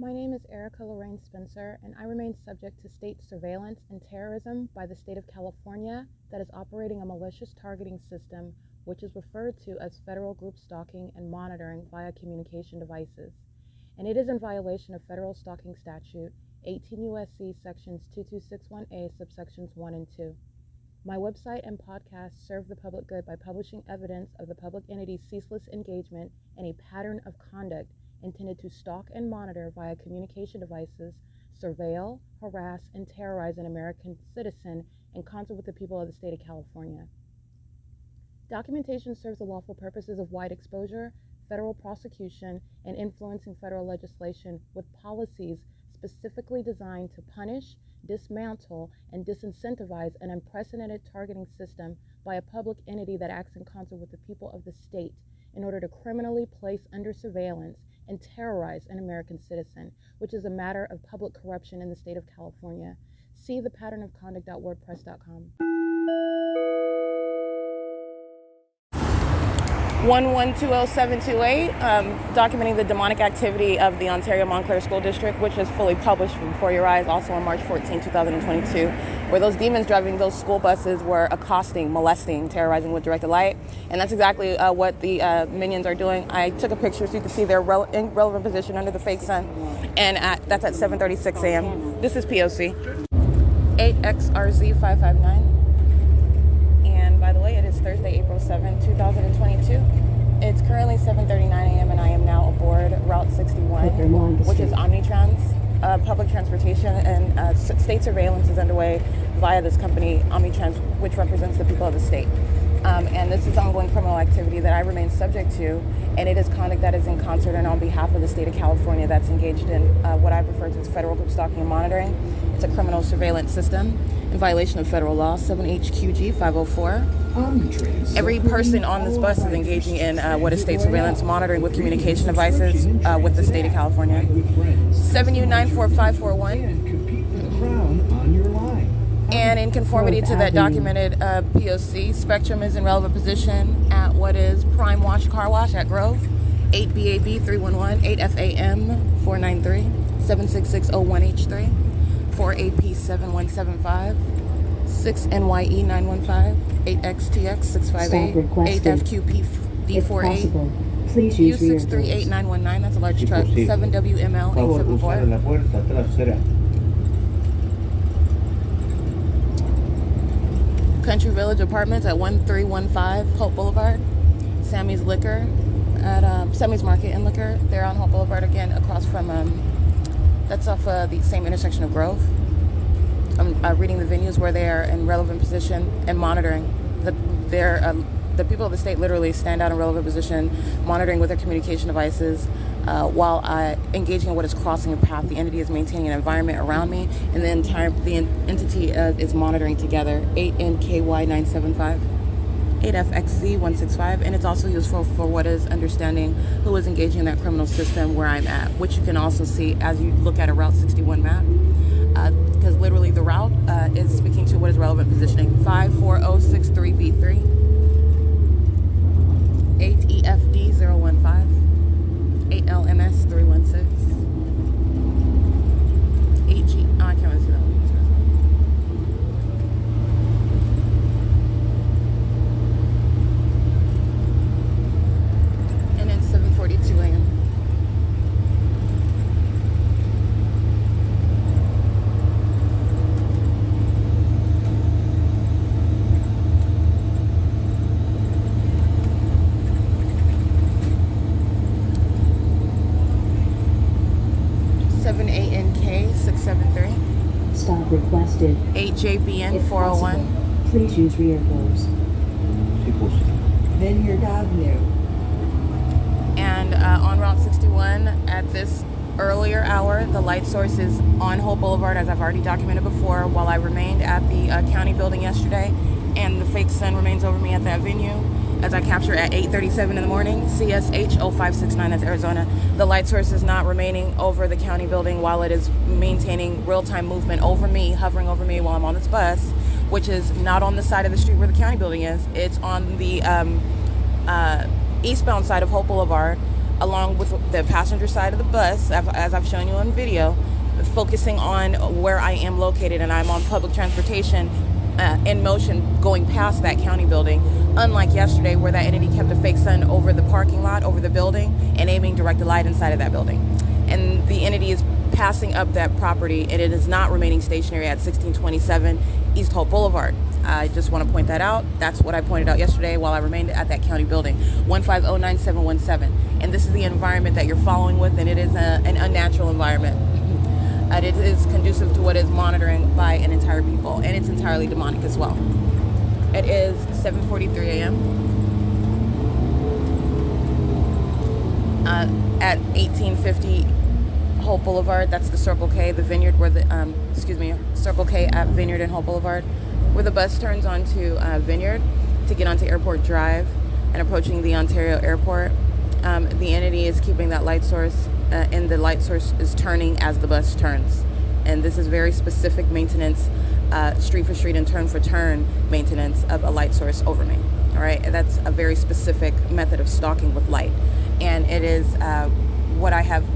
My name is Erica Lorraine Spencer, and I remain subject to state surveillance and terrorism by the state of California that is operating a malicious targeting system which is referred to as federal group stalking and monitoring via communication devices. And it is in violation of federal stalking statute 18 U.S.C. sections 2261A subsections 1 and 2. My website and podcast serve the public good by publishing evidence of the public entity's ceaseless engagement in a pattern of conduct intended to stalk and monitor via communication devices, surveil, harass, and terrorize an American citizen in concert with the people of the state of California. Documentation serves the lawful purposes of wide exposure, federal prosecution, and influencing federal legislation with policies specifically designed to punish, dismantle, and disincentivize an unprecedented targeting system by a public entity that acts in concert with the people of the state in order to criminally place under surveillance and terrorize an American citizen, which is a matter of public corruption in the state of California. See thepatternofconduct.wordpress.com. 1120-728, documenting the demonic activity of the Ontario Montclair School District, which is fully published before your eyes, also on March 14, 2022, where those demons driving those school buses were accosting, molesting, terrorizing with directed light. And that's exactly what the minions are doing. I took a picture so you can see their in relevant position under the fake sun, and that's at 7:36 a.m. This is P.O.C. 8XRZ559. By the way, it is Thursday, April 7, 2022. It's currently 7:39 a.m. and I am now aboard Route 61, which is Omnitrans, public transportation, and state surveillance is underway via this company, Omnitrans, which represents the people of the state. And this is ongoing criminal activity that I remain subject to, and it is conduct that is in concert and on behalf of the state of California that's engaged in what I've referred to as federal group stalking and monitoring. It's a criminal surveillance system in violation of federal law 7HQG 504. Every person on this bus is engaging in what is state surveillance monitoring with communication devices with the state of California. 7U94541. And in conformity to that documented P.O.C, Spectrum is in relevant position at what is Prime Wash Car Wash at Grove, 8BAB 311, 8FAM 493, 76601H3, 4AP7175, 6NYE 915, 8XTX 658, 8FQP D48, U638919, that's a large truck, 7WML 874. Country Village Apartments at 1315 Hope Boulevard. Sammy's Liquor at Sammy's Market and Liquor. They're on Hope Boulevard again, across from that's off the same intersection of Grove. I'm reading the venues where they are in relevant position and monitoring. The people of the state literally stand out in relevant position, monitoring with their communication devices while engaging in what is crossing a path. The entity is maintaining an environment around me, and the entity is monitoring together. 8NKY975, 8FXZ165, and it's also useful for what is understanding who is engaging in that criminal system where I'm at, which you can also see as you look at a Route 61 map. Because literally the route is speaking to what is relevant positioning. 54063B3, 8EFD015, 8LMS316, 8G. Oh, I can't really see that one. And then 7:42 a.m. Stop requested. 8JBN 401. Please use rear doors. Then you're avenue. And on Route 61 at this earlier hour, the light source is on Hope Boulevard, as I've already documented before, while I remained at the county building yesterday, and the fake sun remains over me at that venue. As I capture at 8:37 in the morning, CSH 0569, that's Arizona. The light source is not remaining over the county building while it is maintaining real-time movement over me, hovering over me while I'm on this bus, which is not on the side of the street where the county building is. It's on the eastbound side of Hope Boulevard, along with the passenger side of the bus, as I've shown you on video, focusing on where I am located, and I'm on public transportation in motion going past that county building, unlike yesterday where that entity kept a fake sun over the parking lot, over the building, and aiming directed light inside of that building. And the entity is passing up that property, and it is not remaining stationary at 1627 East Hope Boulevard. I just want to point that out. That's what I pointed out yesterday while I remained at that county building, 1509717. And this is the environment that you're following with, and it is an unnatural environment. It is conducive to what is monitoring by an entire people, and it's entirely demonic as well. It is 7:43 a.m. At 1850 Hope Boulevard. That's the Circle K, the Vineyard, where the Circle K at Vineyard and Hope Boulevard, where the bus turns onto Vineyard to get onto Airport Drive and approaching the Ontario Airport. The entity is keeping that light source, and the light source is turning as the bus turns. And this is very specific maintenance, street for street and turn for turn maintenance of a light source over me. All right, and that's a very specific method of stalking with light, and it is what I have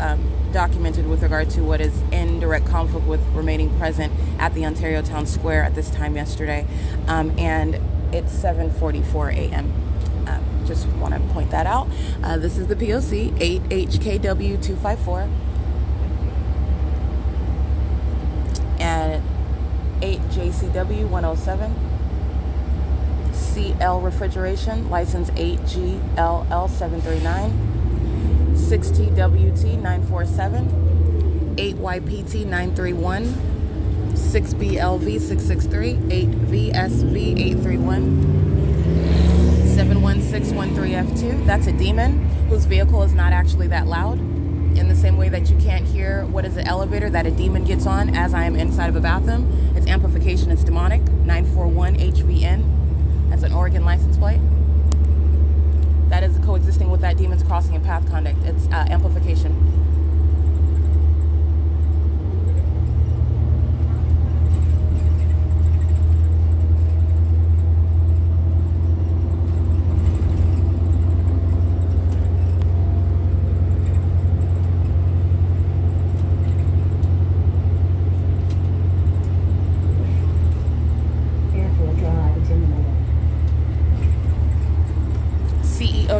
documented with regard to what is in direct conflict with remaining present at the Ontario Town Square at this time yesterday, and it's 7:44 a.m. Just want to point that out. This is the P.O.C. 8HKW254 and 8JCW107. CL Refrigeration, license 8GLL739, 6TWT947, 8YPT931, 6BLV663, 8VSV831, 71613F2. That's a demon whose vehicle is not actually that loud. In the same way that you can't hear what is an elevator that a demon gets on as I am inside of a bathroom. It's amplification, it's demonic. 941HVN. That's an Oregon license plate. That is coexisting with that demon's crossing and path conduct. It's amplification.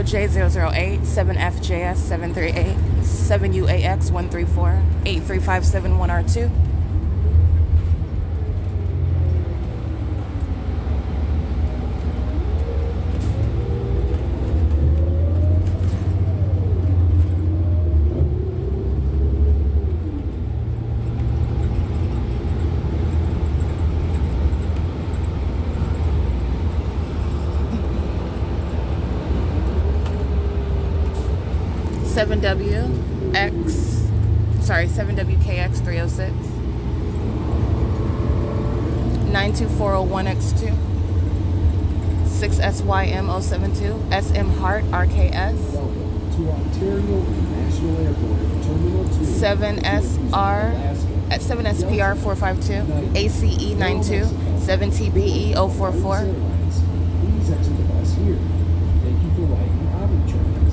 J008, 7FJS 738, 7UAX 134, 83571R2. Sorry, 7WKX306, 92401X2, 6SYM072, SM Hart RKS, Welcome to Ontario International Airport, Terminal 2, 7SPR 452, ACE92, 7TBE044. Please exit the bus here. Thank you for riding Omnitrans.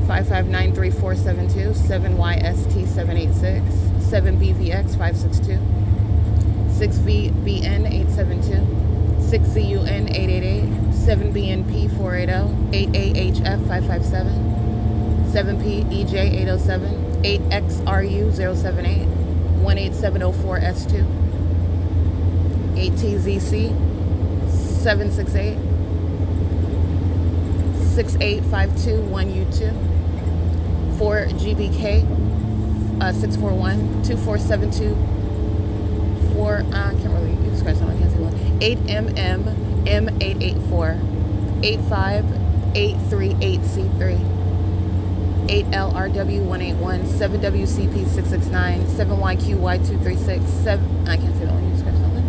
5593472, 7YST786, 7BVX562, 6VBN872, 6ZUN888, 7BNP480, 8AHF557, 7PEJ807, 8XRU078, 18704S2, 8TZC768, 68521U2, 4GBK 641, 2472, 4 I can't really use scratch on, I can't say one, 8MM M884, 85838C3, 8LRW181, 7WCP669, 7YQY236, 7 I can't say that one, you scratch something.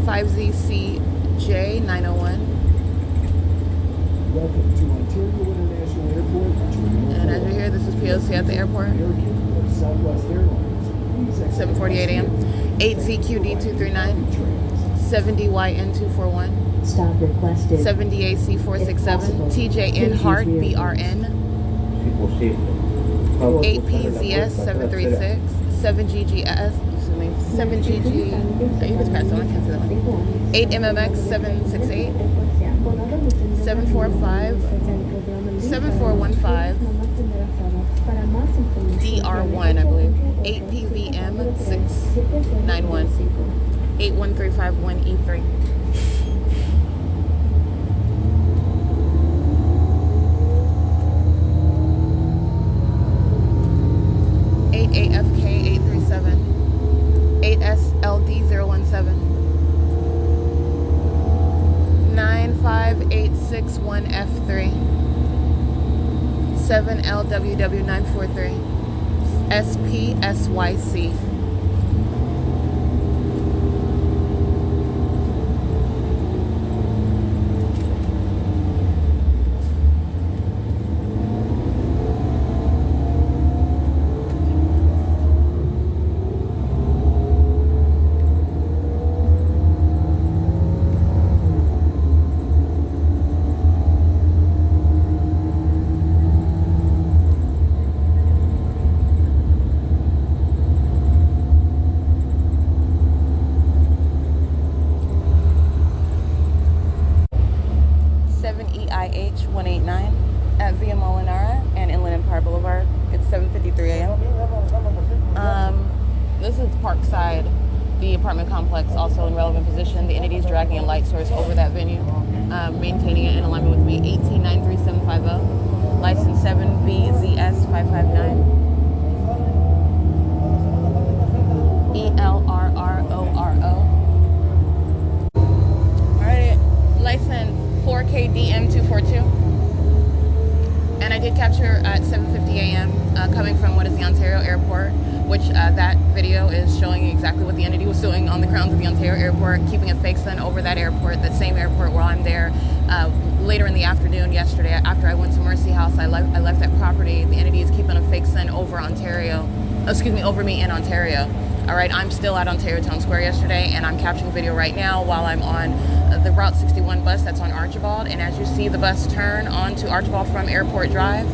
5ZCJ901. Welcome to Ontario International Airport, Terminal 4. And as we hear, this is P.O.C. at the airport. American or Southwest Airlines. Please exit 7:48 a.m. 8ZQD239, 70YN241, Stop requested. 70AC467, TJN Hard BRN, 8PZS736, 7GGS, 7GG, you can scratch that one, I can't see that one, 8MMX768, 745, 7415, DR1, I believe, 8PVM691, 81351E3. AFK837, 8SLD017, 95861F3, 7LWW943, SPSYC. EIH189 at Via Molinara and Inland Empire Boulevard. It's 7:53 a.m. This is Parkside, the apartment complex, also in relevant position. The entity is dragging a light source over that venue, maintaining it in alignment with me. 1893750, license 7VZS559, ELRRORO. Alright, license 4KDM242, and I did capture at 7:50 a.m. Coming from what is the Ontario Airport, which that video is showing exactly what the entity was doing on the grounds of the Ontario Airport, keeping a fake sun over that airport, that same airport while I'm there. Later in the afternoon yesterday, after I went to Mercy House, I left that property. The entity is keeping a fake sun over Ontario, over me in Ontario. All right, I'm still at Ontario Town Square yesterday, and I'm capturing video right now while I'm on the Route 61 bus that's on Archibald. And as you see the bus turn onto Archibald from Airport Drive,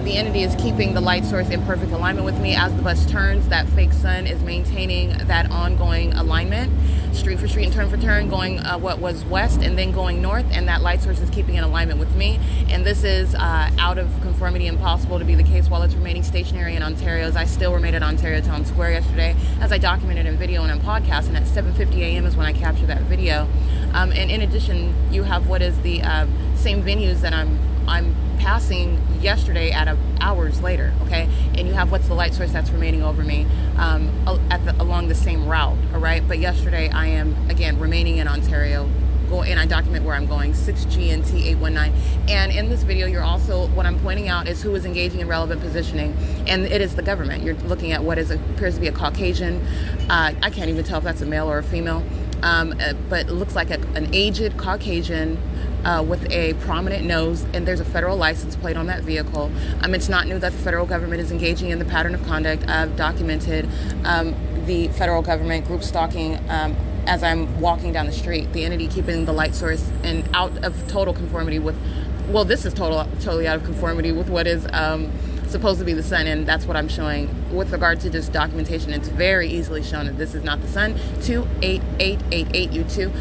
the entity is keeping the light source in perfect alignment with me. As the bus turns, that fake sun is maintaining that ongoing alignment, street for street and turn for turn, going what was west and then going north, and that light source is keeping in alignment with me. And this is out of conformity, impossible to be the case while it's remaining stationary in Ontario, as I still remained at Ontario Town Square yesterday, as I documented in video and in podcast, and at 7:50 a.m. is when I captured that video. And in addition, you have what is the same venues that I'm passing yesterday at hours later, okay? And you have what's the light source that's remaining over me along the same route, all right? But yesterday I am, again, remaining in Ontario, and I document where I'm going, 6GNT819. And in this video, you're also, what I'm pointing out is who is engaging in relevant positioning, and it is the government. You're looking at what appears to be a Caucasian. I can't even tell if that's a male or a female, but it looks like an aged Caucasian with a prominent nose, and there's a federal license plate on that vehicle. It's not new that the federal government is engaging in the pattern of conduct. I've documented the federal government group stalking as I'm walking down the street, the entity keeping the light source and out of total conformity with, well, this is totally out of conformity with what is supposed to be the sun, and that's what I'm showing with regard to just documentation. It's very easily shown that this is not the sun. 28888U2.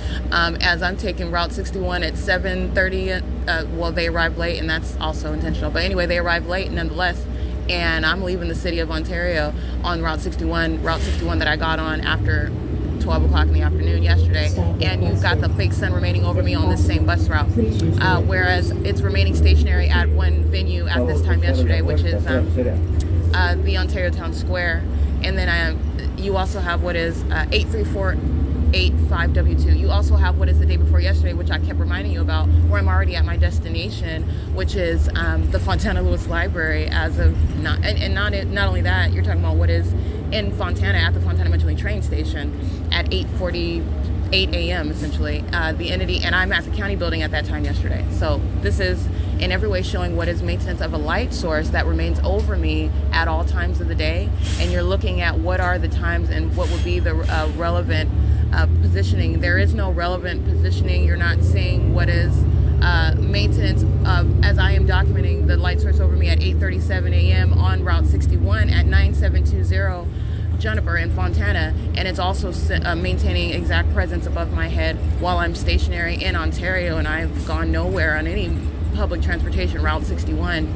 As I'm taking Route 61 at 7:30, well, they arrived late, and that's also intentional. But anyway, they arrived late nonetheless, and I'm leaving the city of Ontario on Route 61 that I got on after 12 o'clock in the afternoon yesterday, and you've got the fake sun remaining over me on this same bus route, whereas it's remaining stationary at one venue at this time yesterday, which is the Ontario Town Square. And then you also have what is 83485W2. You also have what is the day before yesterday, which I kept reminding you about, where I'm already at my destination, which is the Fontana Lewis Library. As of not only that, you're talking about what is in Fontana at the Fontana Mitchell train station at 8:48 a.m. essentially. The entity, and I'm at the county building at that time yesterday. So this is in every way showing what is maintenance of a light source that remains over me at all times of the day. And you're looking at what are the times and what would be the relevant positioning. There is no relevant positioning. You're not seeing what is maintenance as I am documenting the light source over me at 8:37 a.m. on Route 61 at 9720 Juniper in Fontana, and it's also maintaining exact presence above my head while I'm stationary in Ontario, and I've gone nowhere on any public transportation Route 61.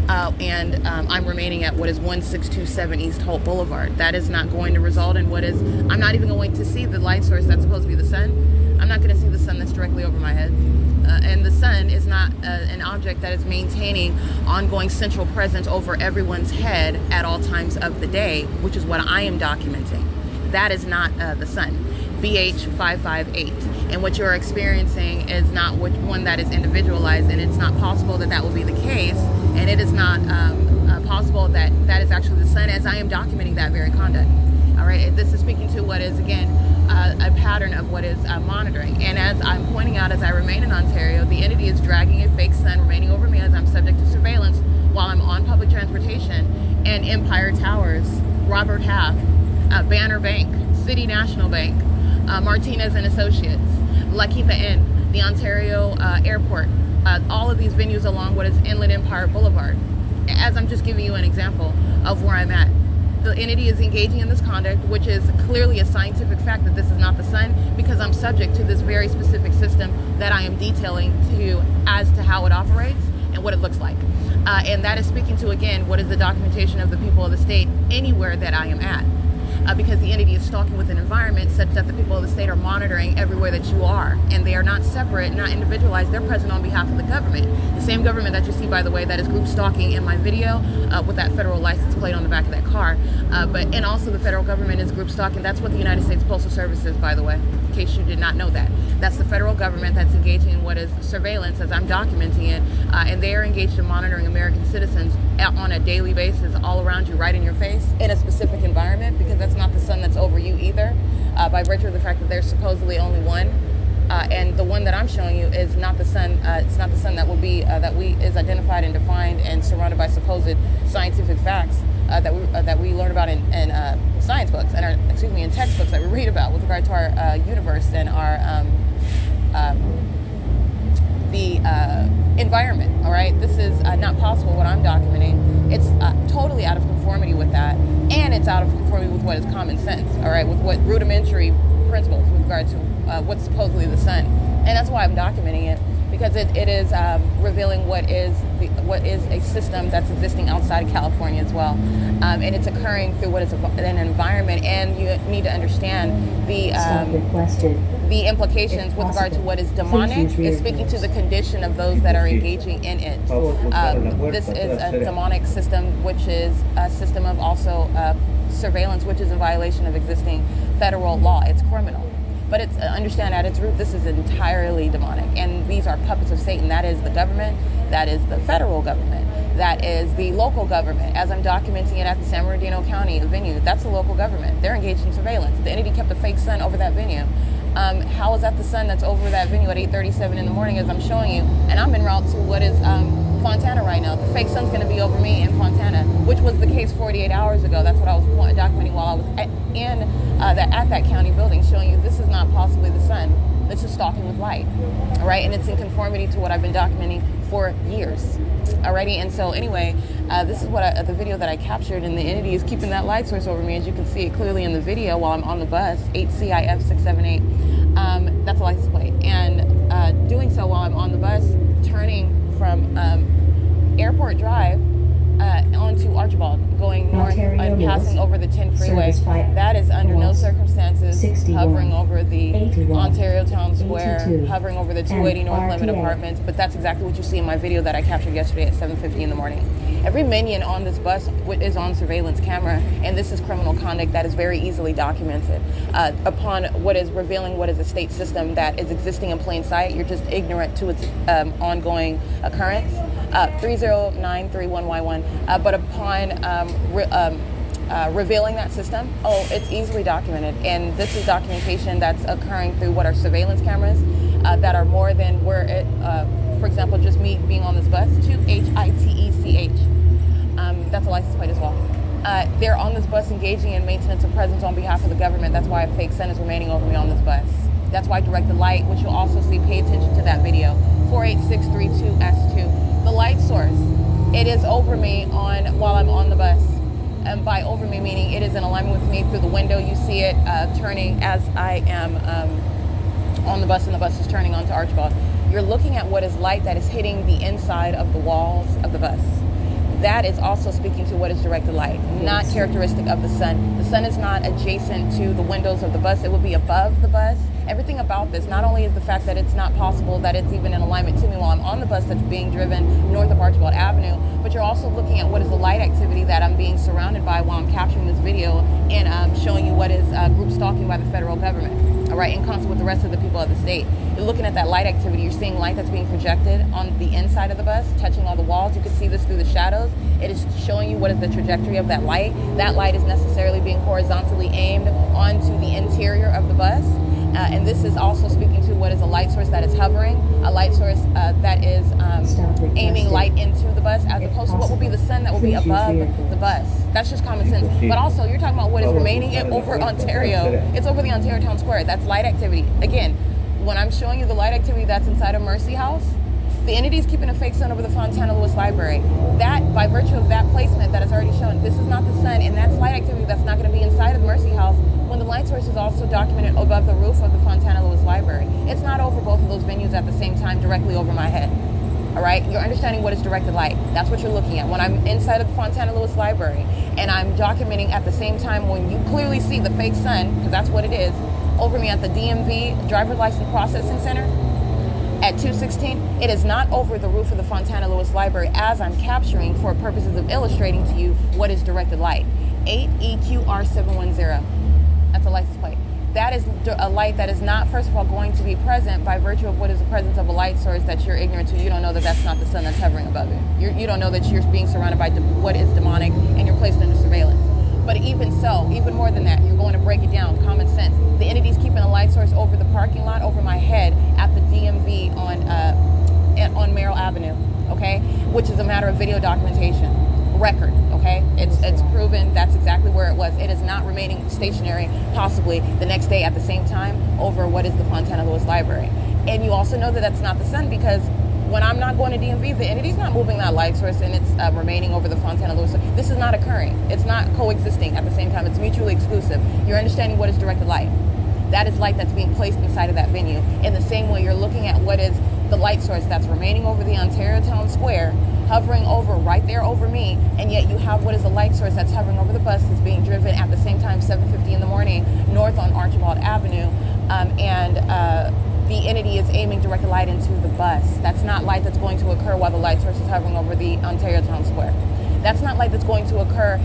I'm remaining at what is 1627 East Holt Boulevard. That is not going to result in what is, I'm not even going to see the light source that's supposed to be the sun. I'm not going to see the sun that's directly over my head. And the sun is not an object that is maintaining ongoing central presence over everyone's head at all times of the day, which is what I am documenting. That is not the sun. BH558. And what you're experiencing is not one that is individualized, and it's not possible that that will be the case, and it is not possible that that is actually the sun, as I am documenting that very conduct. All right, this is speaking to what is, again, a pattern of what is monitoring. And as I'm pointing out, as I remain in Ontario, the entity is dragging a fake sun remaining over me as I'm subject to surveillance while I'm on public transportation, and Empire Towers, Robert Half, Banner Bank, City National Bank, Martinez and Associates, Lucky the Inn, the Ontario Airport, all of these venues along what is Inland Empire Boulevard. As I'm just giving you an example of where I'm at. The entity is engaging in this conduct, which is clearly a scientific fact that this is not the sun, because I'm subject to this very specific system that I am detailing to you as to how it operates and what it looks like. And that is speaking to, again, what is the documentation of the people of the state anywhere that I am at. Because the entity is stalking with an environment such that the people of the state are monitoring everywhere that you are. And they are not separate, not individualized. They're present on behalf of the government. The same government that you see, by the way, that is group stalking in my video with that federal license plate on the back of that car. And also the federal government is group stalking. That's what the United States Postal Service is, by the way, in case you did not know that. That's the federal government that's engaging in what is surveillance as I'm documenting it. And they are engaged in monitoring American citizens on a daily basis all around you, right in your face, in a specific environment, because that's not the sun that's over you either, by virtue of the fact that there's supposedly only one, and the one that I'm showing you is not the sun. It's not the sun that will be is identified and defined and surrounded by supposed scientific facts that we learn about in science books and in textbooks that we read about with regard to our universe and our environment. All right, this is not possible. What I'm documenting, it's totally out of conformity with that, and it's out of conformity with what is common sense. All right, with what rudimentary principles with regard to what's supposedly the sun, and that's why I'm documenting it, because it is revealing what is a system that's existing outside of California as well, and it's occurring through what is an environment, and you need to understand the implications with regard to what is demonic is speaking to the condition of those that are engaging in it. This is a demonic system, which is a system of also surveillance, which is in violation of existing federal law. It's criminal. But it's understand at its root, this is entirely demonic. And these are puppets of Satan. That is the government. That is the federal government. That is the local government. As I'm documenting it at the San Bernardino County venue, that's the local government. They're engaged in surveillance. The entity kept a fake sun over that venue. How is that the sun that's over that venue at 8:37 in the morning as I'm showing you? And I'm en route to what is Fontana right now. The fake sun's going to be over me in Fontana, which was the case 48 hours ago. That's what I was documenting while I was at that county building, showing you this is not possibly the sun. This is stalking with light. All right, and it's in conformity to what I've been documenting for years. Alrighty, and so anyway, this is what the video that I captured, and the entity is keeping that light source over me, as you can see it clearly in the video while I'm on the bus, 8 CIF 678. That's a license plate, and doing so while I'm on the bus, turning from Airport Drive onto Archibald, going north and passing over the 10 freeway. That is under no circumstances hovering over the Ontario Town Square, hovering over the 280 North Limit Apartments, but that's exactly what you see in my video that I captured yesterday at 7:50 in the morning. Every minion on this bus is on surveillance camera, and this is criminal conduct that is very easily documented. Upon what is revealing what is a state system that is existing in plain sight, you're just ignorant to its ongoing occurrence. 309311Y1. But upon revealing that system, it's easily documented. And this is documentation that's occurring through what are surveillance cameras that are more than where it for example, just me being on this bus, 2HITECH. That's a license plate as well. They're on this bus engaging in maintenance of presence on behalf of the government. That's why a fake sun is remaining over me on this bus. That's why directed light, which you'll also see, pay attention to that video, 48632S2. The light source, it is over me while I'm on the bus. And by over me, meaning it is in alignment with me through the window. You see it turning as I am on the bus, and the bus is turning onto Archibald. You're looking at what is light that is hitting the inside of the walls of the bus. That is also speaking to what is directed light, not characteristic of the sun. The sun is not adjacent to the windows of the bus. It will be above the bus. Everything about this, not only is the fact that it's not possible that it's even in alignment to me while I'm on the bus that's being driven north of Archibald Avenue, but you're also looking at what is the light activity that I'm being surrounded by while I'm capturing this video and showing you what is group stalking by the federal government, all right, in concert with the rest of the people of the state. You're looking at that light activity. You're seeing light that's being projected on the inside of the bus, touching all the walls. You can see this through the shadows. It is showing you what is the trajectory of that light. That light is necessarily being horizontally aimed onto the interior of the bus. And this is also speaking to what is a light source that is hovering, a light source that is aiming light into the bus, as opposed to what will be the sun that will be above the bus. That's just common sense. But also, you're talking about what is remaining over Ontario. It's over the Ontario Town Square. That's light activity. Again, when I'm showing you the light activity that's inside of Mercy House, the entity is keeping a fake sun over the Fontana Lewis Library. That, by virtue of that placement that is already shown, this is not the sun, and that's light activity that's not going to be inside of Mercy House when the light source is also documented above the roof of the Fontana Lewis Library. It's not over both of those venues at the same time, directly over my head. All right? You're understanding what is directed light. That's what you're looking at. When I'm inside of the Fontana Lewis Library and I'm documenting at the same time when you clearly see the fake sun, because that's what it is, over me at the DMV, Driver's License Processing Center, at 216, it is not over the roof of the Fontana Lewis Library as I'm capturing for purposes of illustrating to you what is directed light. 8EQR710. That's a license plate. That is a light that is not, first of all, going to be present by virtue of what is the presence of a light source that you're ignorant to. You don't know that that's not the sun that's hovering above it. You don't know that you're being surrounded by what is demonic and you're placed under surveillance. But even so, even more than that, you're going to break it down, common sense. The entity's keeping a light source over the parking lot, over my head at the DMV on Merrill Avenue, okay? Which is a matter of video documentation, record, okay? It's proven that's exactly where it was. It is not remaining stationary, possibly the next day at the same time, over what is the Fontana Lewis Library. And you also know that that's not the sun because when I'm not going to DMV, the entity's not moving that light source and it's remaining over the Fontana Lewis. This is not occurring. It's not coexisting at the same time. It's mutually exclusive. You're understanding what is directed light. That is light that's being placed inside of that venue. In the same way, you're looking at what is the light source that's remaining over the Ontario Town Square, hovering over right there over me, and yet you have what is the light source that's hovering over the bus that's being driven at the same time, 7:50 in the morning, north on Archibald Avenue, the entity is aiming directed light into the bus. That's not light that's going to occur while the light source is hovering over the Ontario Town Square. That's not light that's going to occur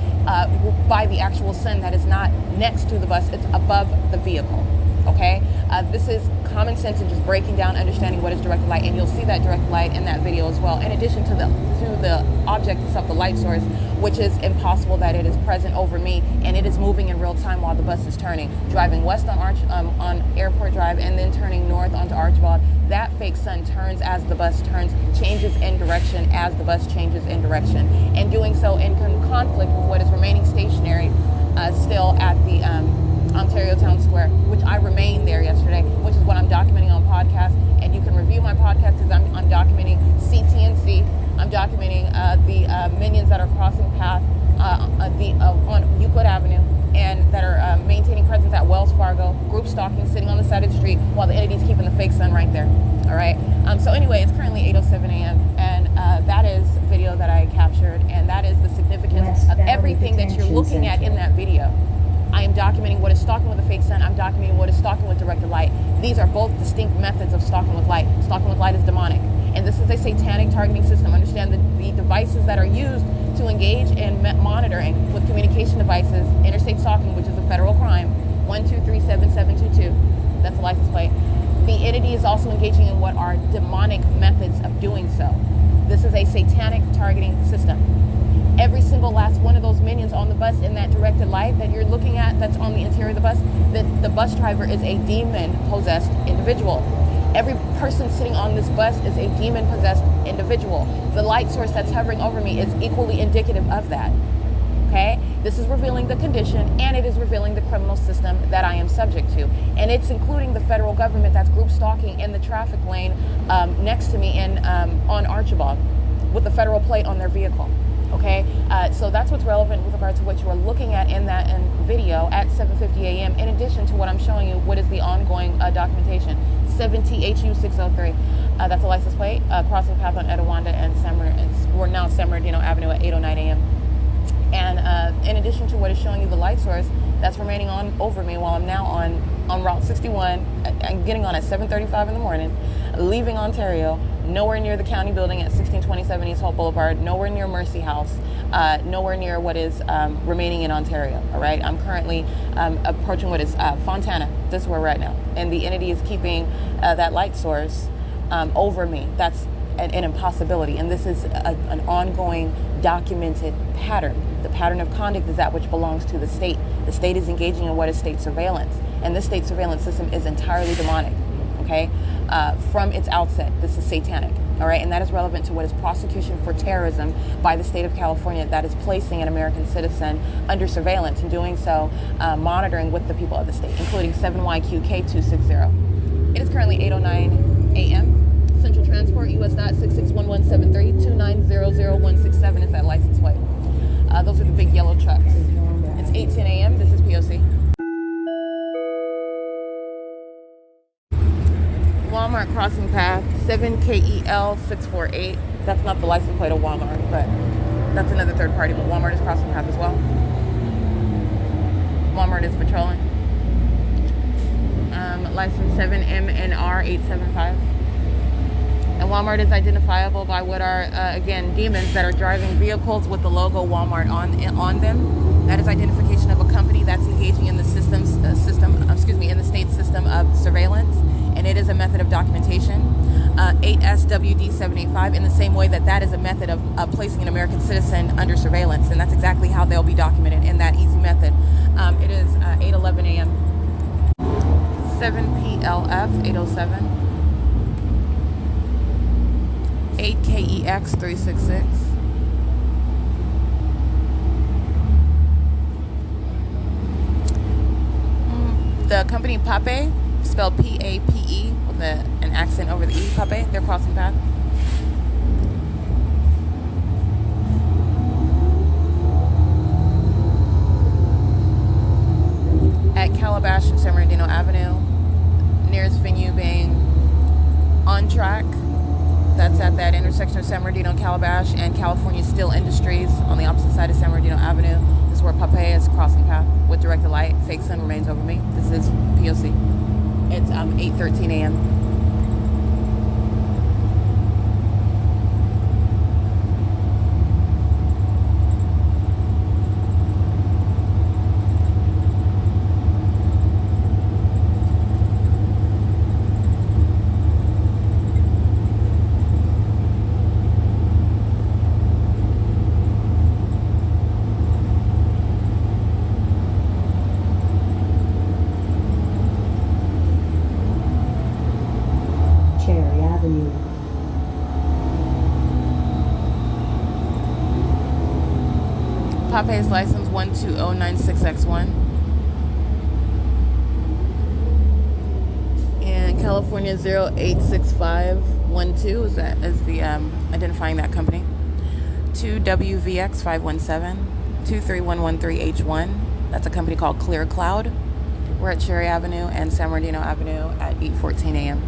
by the actual sun that is not next to the bus. It's above the vehicle, okay? This is common sense and just breaking down, understanding what is directed light, and you'll see that directed light in that video as well, in addition to the object itself, the light source, which is impossible that it is present over me, and it is moving in real time while the bus is turning, driving west on Airport Drive and then turning north onto Archibald. That fake sun turns as the bus turns, changes in direction as the bus changes in direction, and doing so in conflict with what is remaining stationary still at the Ontario Town Square, which I remained there yesterday, which is what I'm documenting on podcast, and you can review my podcast as I'm documenting CTNC. I'm documenting the minions that are crossing path on Euclid Avenue and that are maintaining presence at Wells Fargo, group stalking, sitting on the side of the street while the entity's keeping the fake sun right there. All right. So anyway, it's currently 8:07 a.m. and that is video that I captured, and that is the significance of everything that you're looking at in that video. I am documenting what is stalking with a fake sun. I'm documenting what is stalking with directed light. These are both distinct methods of stalking with light. Stalking with light is demonic. And this is a satanic targeting system. Understand that the devices that are used to engage in monitoring with communication devices, interstate stalking, which is a federal crime, 1237722, that's a license plate. The entity is also engaging in what are demonic methods of doing so. This is a satanic targeting system. Every single last one of those minions on the bus in that directed light that you're looking at that's on the interior of the bus, the bus driver is a demon-possessed individual. Every person sitting on this bus is a demon-possessed individual. The light source that's hovering over me is equally indicative of that. Okay? This is revealing the condition, and it is revealing the criminal system that I am subject to. And it's including the federal government that's group stalking in the traffic lane next to me on Archibald with the federal plate on their vehicle. Okay? So that's what's relevant with regard to what you are looking at in that video at 7:50 a.m. in addition to what I'm showing you, what is the ongoing documentation. 7THU603. That's a license plate, crossing path on Etowanda and we're now San Bernardino Avenue at 8:09 a.m. And in addition to what is showing you the light source that's remaining on over me while I'm now on Route 61, I'm getting on at 7:35 in the morning, leaving Ontario, nowhere near the county building at 1627 East Hope Boulevard, nowhere near Mercy House, nowhere near what is remaining in Ontario. All right, I'm currently approaching what is Fontana. This is where we're at now, and the entity is keeping that light source over me. That's an impossibility, and this is an ongoing documented pattern. The pattern of conduct is that which belongs to the state. The state is engaging in what is state surveillance, and this state surveillance system is entirely demonic. Okay, from its outset, this is satanic. All right, and that is relevant to what is prosecution for terrorism by the state of California that is placing an American citizen under surveillance and doing so, monitoring with the people of the state, including 7YQK260. It is currently 8:09 a.m. Central Transport, US.66117329000167 is that license plate. Those are the big yellow trucks. It's 8:10 a.m. This is P.O.C. Walmart crossing path, 7KEL648. That's not the license plate of Walmart, but that's another third party. But Walmart is crossing path as well. Walmart is patrolling. License 7MNR875. And Walmart is identifiable by what are, again, demons that are driving vehicles with the logo Walmart on them. That is identification of a company that's engaging in the in the state system of surveillance, and it is a method of documentation. 8SWD785, in the same way that is a method of placing an American citizen under surveillance, and that's exactly how they'll be documented in that easy method. It is 8:11 a.m. 7PLF807. 8KEX366. The company P.O.C, spelled P-A-P-E with an accent over the E, P.O.C, they're crossing path. At Calabash and San Bernardino Avenue, nearest venue being On Track. That's at that intersection of San Bernardino and Calabash and California Steel Industries on the opposite side of San Bernardino Avenue. This is where P.O.C is crossing path with directed light. Fake sun remains over me. This is P.O.C. It's 8:13 a.m. P.O.C.'s license 12096X1. And California 0865112 is the identifying that company. 2WVX517 23113H1. That's a company called Clear Cloud. We're at Cherry Avenue and San Bernardino Avenue at 8:14 a.m.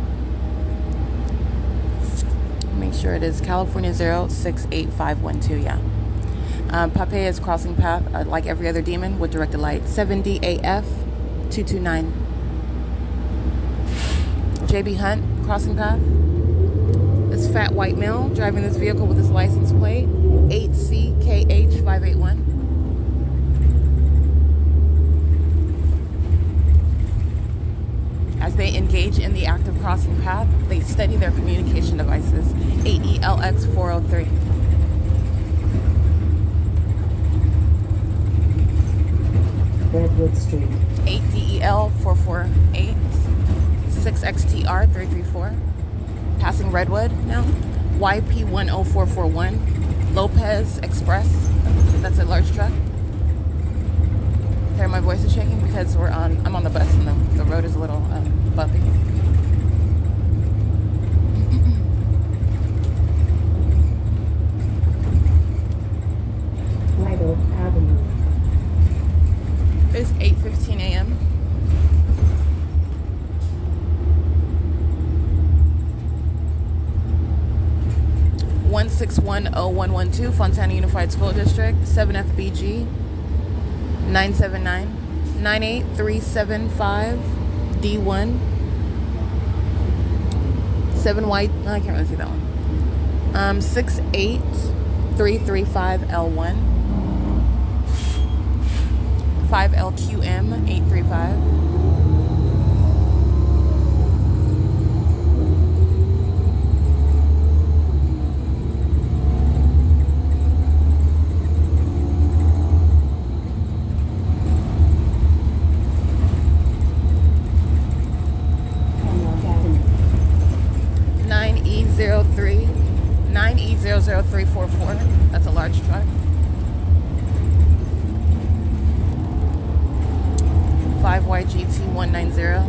Make sure it is California 0685112, yeah. P.O.C is crossing path like every other demon with directed light. 7DAF229. JB Hunt crossing path. This fat white male driving this vehicle with his license plate 8CKH581. As they engage in the act of crossing path, they study their communication devices. 8ELX403. Redwood Street. 8DEL448. 6XTR 334. Passing Redwood now. YP10441. Lopez Express. That's a large truck. Hear my voice is shaking because I'm on the bus and the road is a little bumpy. Lido Avenue. It's 8:15 a.m. (1610112) Fontana Unified School District, 7FBG 979 98375 D1 7Y. I can't really see that one. 68335 L1 5LQM 835. Hemlock Avenue. 9E00344. That's a large truck. 5YGT190.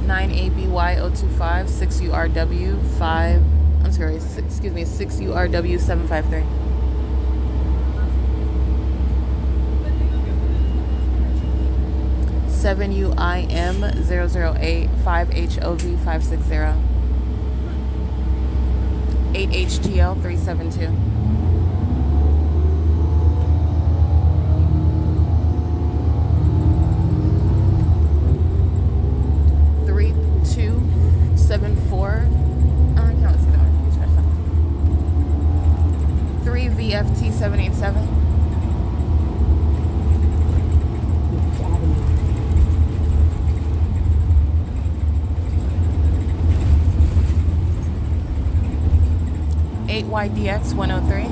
9ABY025. 6URW 5. I'm sorry. 6URW 753. 7UIM008 5HOV 560. 8HTL 372. 3274. I can't see that one. Can you scratch that one? 3VFT 787. Beach Avenue. 8YDX 103.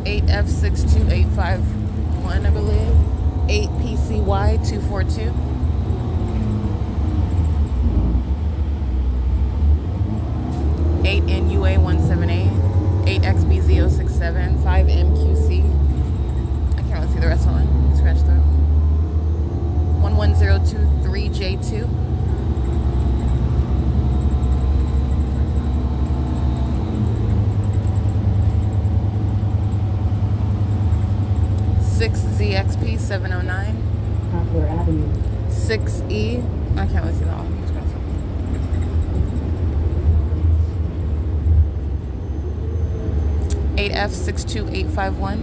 8F62851, I believe. 8PCY 242. 8NUA 178. 8XBZ067. 5MQC. I can't really see the rest of it. Scratch through. 11023J2. 6ZXP 709. Poplar Avenue. 6E. I can't really see that one. 8F62851.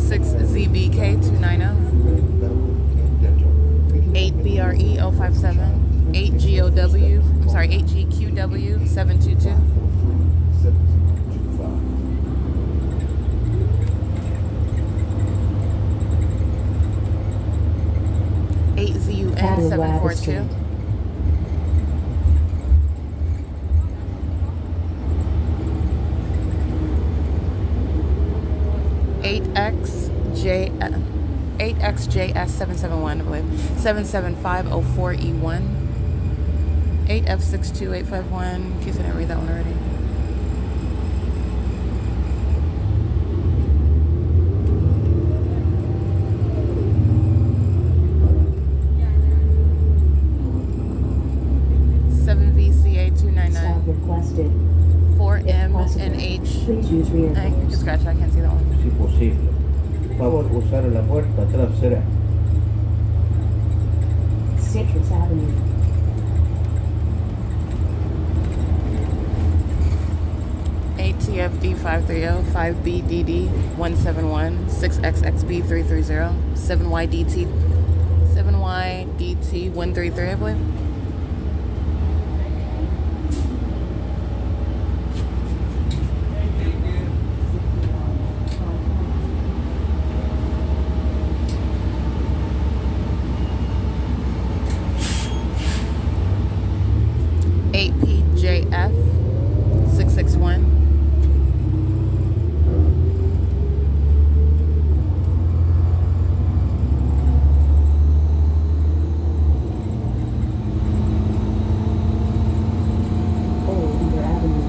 6ZBK290. 8BRE057. 8GOW. I'm sorry, 8GQW 722. 8ZUN 742. 8XJS 771, I believe. 77504E1. 8F62851. In case I didn't read that one already. Stop requested. 4MNH. Please use rear I can doors. scratch, I can't see that one. Si posible. Favor usar la puerta trasera. Citrus Avenue. 8 TFD 530, 5BDD 171, 6XXB330, 7YDT 133, I believe. PJF 661. Oliver Avenue.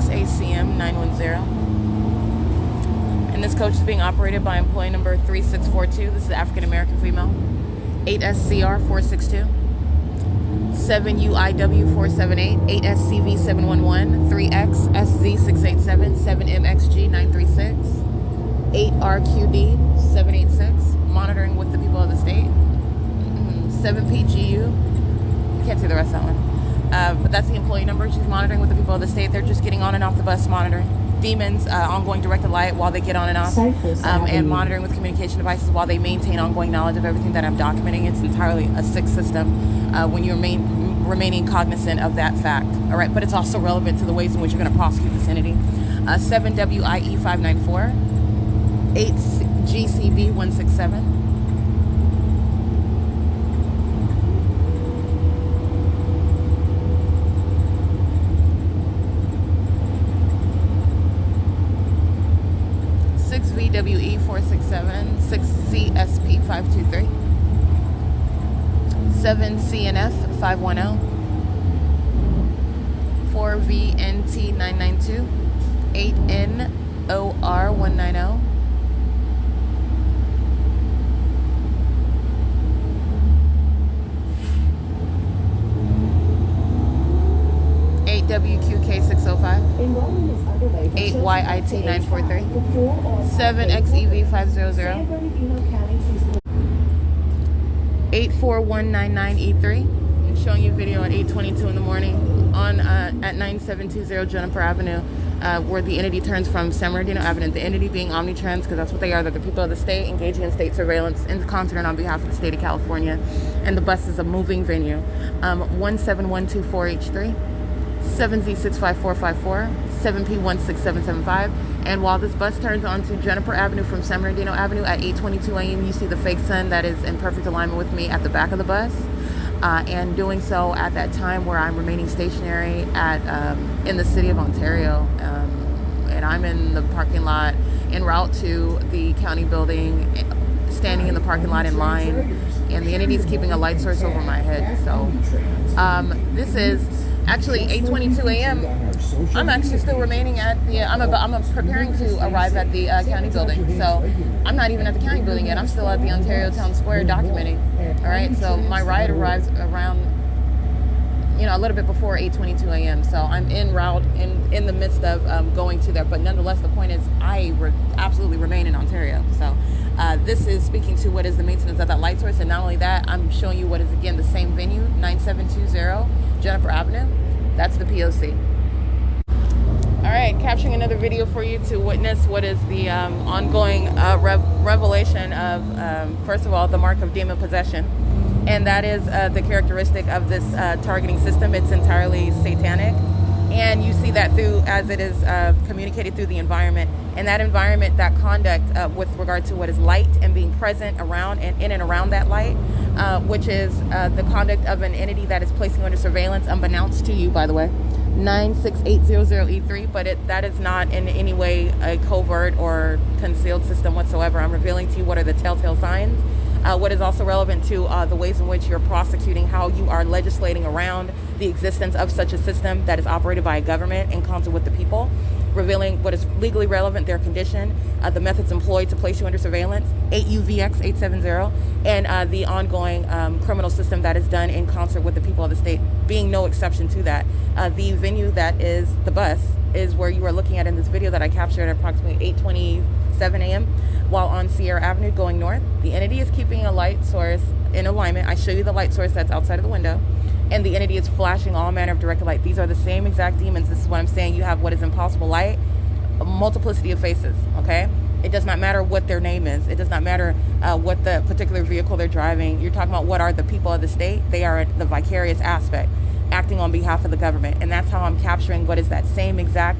ACM 910. And this coach is being operated by employee number 3642. This is African American female. 8SCR 462. 7UIW 478. 8SCV 711. 3XSZ 687. 7MXG 936. 8RQD 786. Monitoring with the people of the state. 7PGU. Can't see the rest of that one. But that's the employee number. She's monitoring with the people of the state. They're just getting on and off the bus monitoring. Demons, ongoing directed light while they get on and off. And monitoring with communication devices while they maintain ongoing knowledge of everything that I'm documenting. It's entirely a sick system when you're remaining cognizant of that fact. All right, but it's also relevant to the ways in which you're going to prosecute this entity. 7WIE 594. 8GCB 167. 6VWE 467, 6CSP 523, 7CNF 510, 4VNT 992, 8NOR 190, 8WQK 605, 8YIT 943, 7XEV 500, 84199E3. I'm showing you video at 8:22 in the morning on at 9720 Juniper Avenue, where the entity turns from San Bernardino Avenue. The entity being Omnitrans, because that's what they are. They're the people of the state engaging in state surveillance in concert on behalf of the state of California. And the bus is a moving venue. 17124H3. 7Z65454, 7P16775, and while this bus turns onto Juniper Avenue from San Bernardino Avenue at 8:22 a.m., you see the fake sun that is in perfect alignment with me at the back of the bus, and doing so at that time where I'm remaining stationary at in the city of Ontario, and I'm in the parking lot en route to the county building, standing in the parking lot in line, and the entity is keeping a light source over my head. So this is actually 8:22 a.m. I'm actually still remaining at the, I'm preparing to arrive at the county building. So I'm not even at the county building yet. I'm still at the Ontario Town Square documenting. All right, so my ride arrives around, a little bit before 8:22 a.m. So I'm en route, in the midst of going to there. But nonetheless, the point is I absolutely remain in Ontario. So this is speaking to what is the maintenance of that light source. And not only that, I'm showing you what is, again, the same venue, 9720 Juniper Avenue. That's the P.O.C. All right, capturing another video for you to witness what is the ongoing revelation of, first of all, the mark of demon possession. And that is the characteristic of this targeting system. It's entirely satanic. And you see that through, as it is communicated through the environment. And that environment, that conduct with regard to what is light and being present around and in and around that light, which is the conduct of an entity that is placing you under surveillance, unbeknownst to you, by the way, 96800E3, but that is not in any way a covert or concealed system whatsoever. I'm revealing to you what are the telltale signs. What is also relevant to the ways in which you're prosecuting, how you are legislating around the existence of such a system that is operated by a government in concert with the people, revealing what is legally relevant, their condition, the methods employed to place you under surveillance, 8UVX 870, and the ongoing criminal system that is done in concert with the people of the state, being no exception to that. The venue that is the bus is where you are looking at in this video that I captured at approximately 7 a.m. while on Sierra Avenue going north. The entity is keeping a light source in alignment. I show you the light source that's outside of the window. And the entity is flashing all manner of directed light. These are the same exact demons. This is what I'm saying. You have what is impossible light, a multiplicity of faces, okay? It does not matter what their name is. It does not matter what the particular vehicle they're driving. You're talking about what are the people of the state. They are the vicarious aspect, acting on behalf of the government. And that's how I'm capturing what is that same exact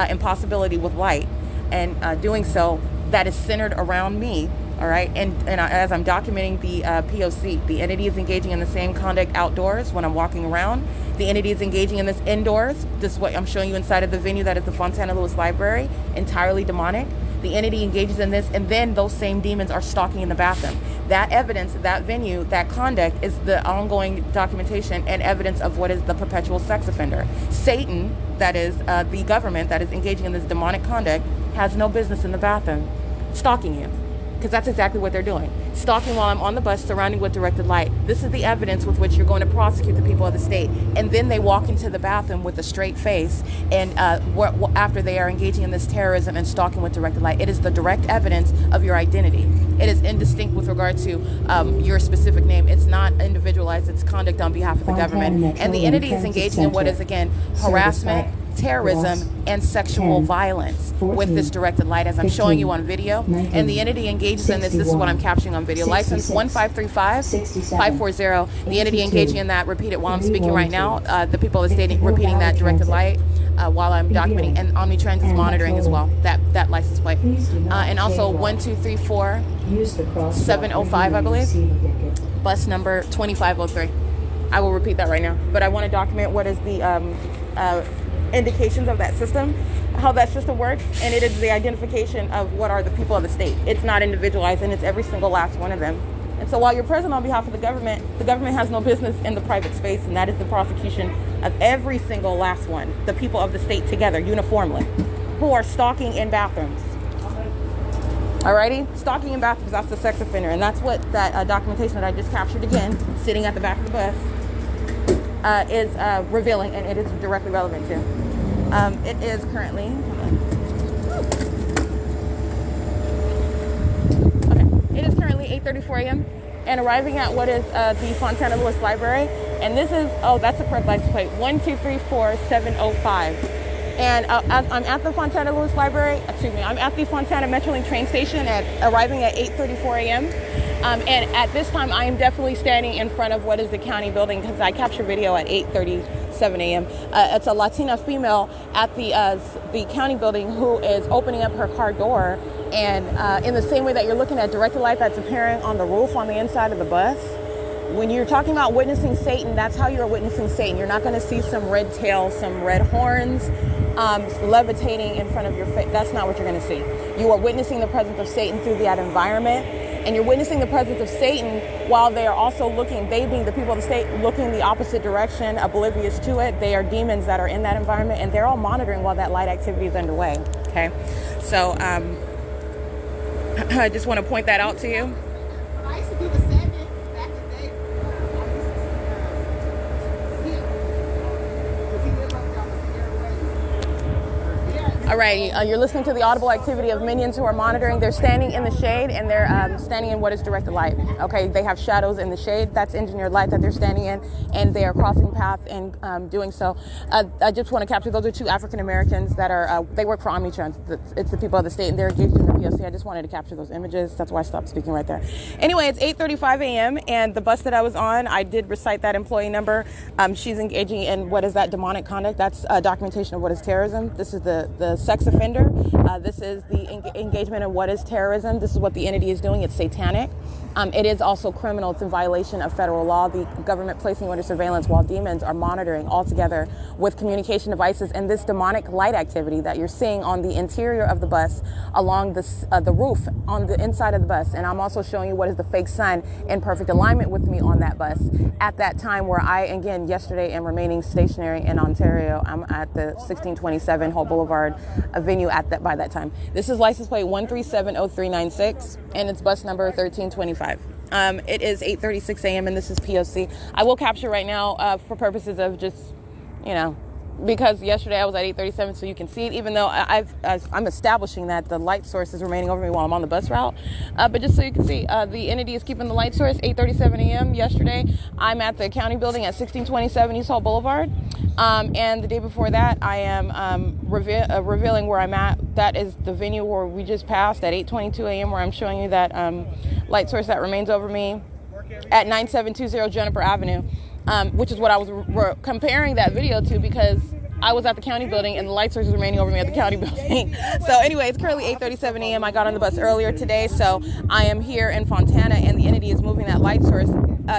impossibility with light. And doing so, that is centered around me. All right, and as I'm documenting the P.O.C, the entity is engaging in the same conduct outdoors when I'm walking around. The entity is engaging in this indoors. This is what I'm showing you inside of the venue that is the Fontana Lewis Library, entirely demonic. The entity engages in this, and then those same demons are stalking in the bathroom. That evidence, that venue, that conduct is the ongoing documentation and evidence of what is the perpetual sex offender. Satan, that is the government that is engaging in this demonic conduct, has no business in the bathroom stalking you. Because that's exactly what they're doing. Stalking while I'm on the bus, surrounding with directed light. This is the evidence with which you're going to prosecute the people of the state. And then they walk into the bathroom with a straight face, and after they are engaging in this terrorism and stalking with directed light. It is the direct evidence of your identity. It is indistinct with regard to your specific name. It's not individualized. It's conduct on behalf of the government. And the entity is engaging in what is, again, harassment, terrorism, and sexual violence with this directed light, as I'm showing you on video. And the entity engages in this. This is what I'm capturing on video. License 1535540. The entity engaging in that. Repeat it while I'm speaking right now. The people of the state repeating that directed light while I'm documenting. And Omnitrans is monitoring as well that license plate. And also 1234705, I believe. Bus number 2503. I will repeat that right now. But I want to document what is the indications of that system, how that system works, and it is the identification of what are the people of the state. It's not individualized, and it's every single last one of them. And so while you're present on behalf of the government has no business in the private space, and that is the prosecution of every single last one, the people of the state together, uniformly, who are stalking in bathrooms. Alrighty? Stalking in bathrooms, that's the sex offender, and that's what that documentation that I just captured again, sitting at the back of the bus, is revealing, and it is directly relevant to. It is currently, it is currently 8:34 a.m. and arriving at what is the Fontana Lewis Library, and this is, that's the correct license plate, 1234705. And I'm at the Fontana Lewis Library, I'm at the Fontana Metrolink train station arriving at 8:34 a.m. And at this time, I am definitely standing in front of what is the county building, because I capture video at 8:37 a.m. It's a Latina female at the county building who is opening up her car door, and in the same way that you're looking at directed light that's appearing on the roof on the inside of the bus. When you're talking about witnessing Satan, that's how you're witnessing Satan. You're not going to see some red tail, some red horns levitating in front of your face. That's not what you're going to see. You are witnessing the presence of Satan through that environment. And you're witnessing the presence of Satan while they are also looking, they being the people of the state, looking the opposite direction, oblivious to it. They are demons that are in that environment, and they're all monitoring while that light activity is underway. Okay? So I just want to point that out to you. I used to do the 7 back in the day. All right, you're listening to the audible activity of minions who are monitoring. They're standing in the shade, and they're standing in what is directed light. Okay, they have shadows in the shade. That's engineered light that they're standing in, and they are crossing path and doing so. I just want to capture, those are two African Americans that are, they work for Omnitrans. It's the people of the state, and they're engaged in the P.O.C. I just wanted to capture those images. That's why I stopped speaking right there. Anyway, it's 8:35 a.m., and the bus that I was on, I did recite that employee number. She's engaging in what is that demonic conduct. That's documentation of what is terrorism. This is the sex offender. This is the engagement in what is terrorism. This is what the entity is doing. It's satanic. It is also criminal. It's in violation of federal law. The government placing you under surveillance while demons are monitoring all together with communication devices, and this demonic light activity that you're seeing on the interior of the bus, along the roof on the inside of the bus. And I'm also showing you what is the fake sun in perfect alignment with me on that bus at that time, where I, again, yesterday am remaining stationary in Ontario. I'm at the 1627 Hope Boulevard venue by that time. This is license plate 1370396, and it's bus number 1325. It is 8:36 a.m. and this is P.O.C. I will capture right now for purposes of just, because yesterday I was at 8:37, so you can see it, even though I'm establishing that the light source is remaining over me while I'm on the bus route. But just so you can see, the entity is keeping the light source. 8:37 a.m. yesterday, I'm at the county building at 1627 East Hall Boulevard. And the day before that, I am revealing where I'm at. That is the venue where we just passed at 8:22 a.m., where I'm showing you that light source that remains over me at 9720 Juniper Avenue. Which is what I was comparing that video to, because I was at the county building and the light source is remaining over me at the county building. So anyway, it's currently 8:37 a.m. I got on the bus earlier today, so I am here in Fontana, and the entity is moving that light source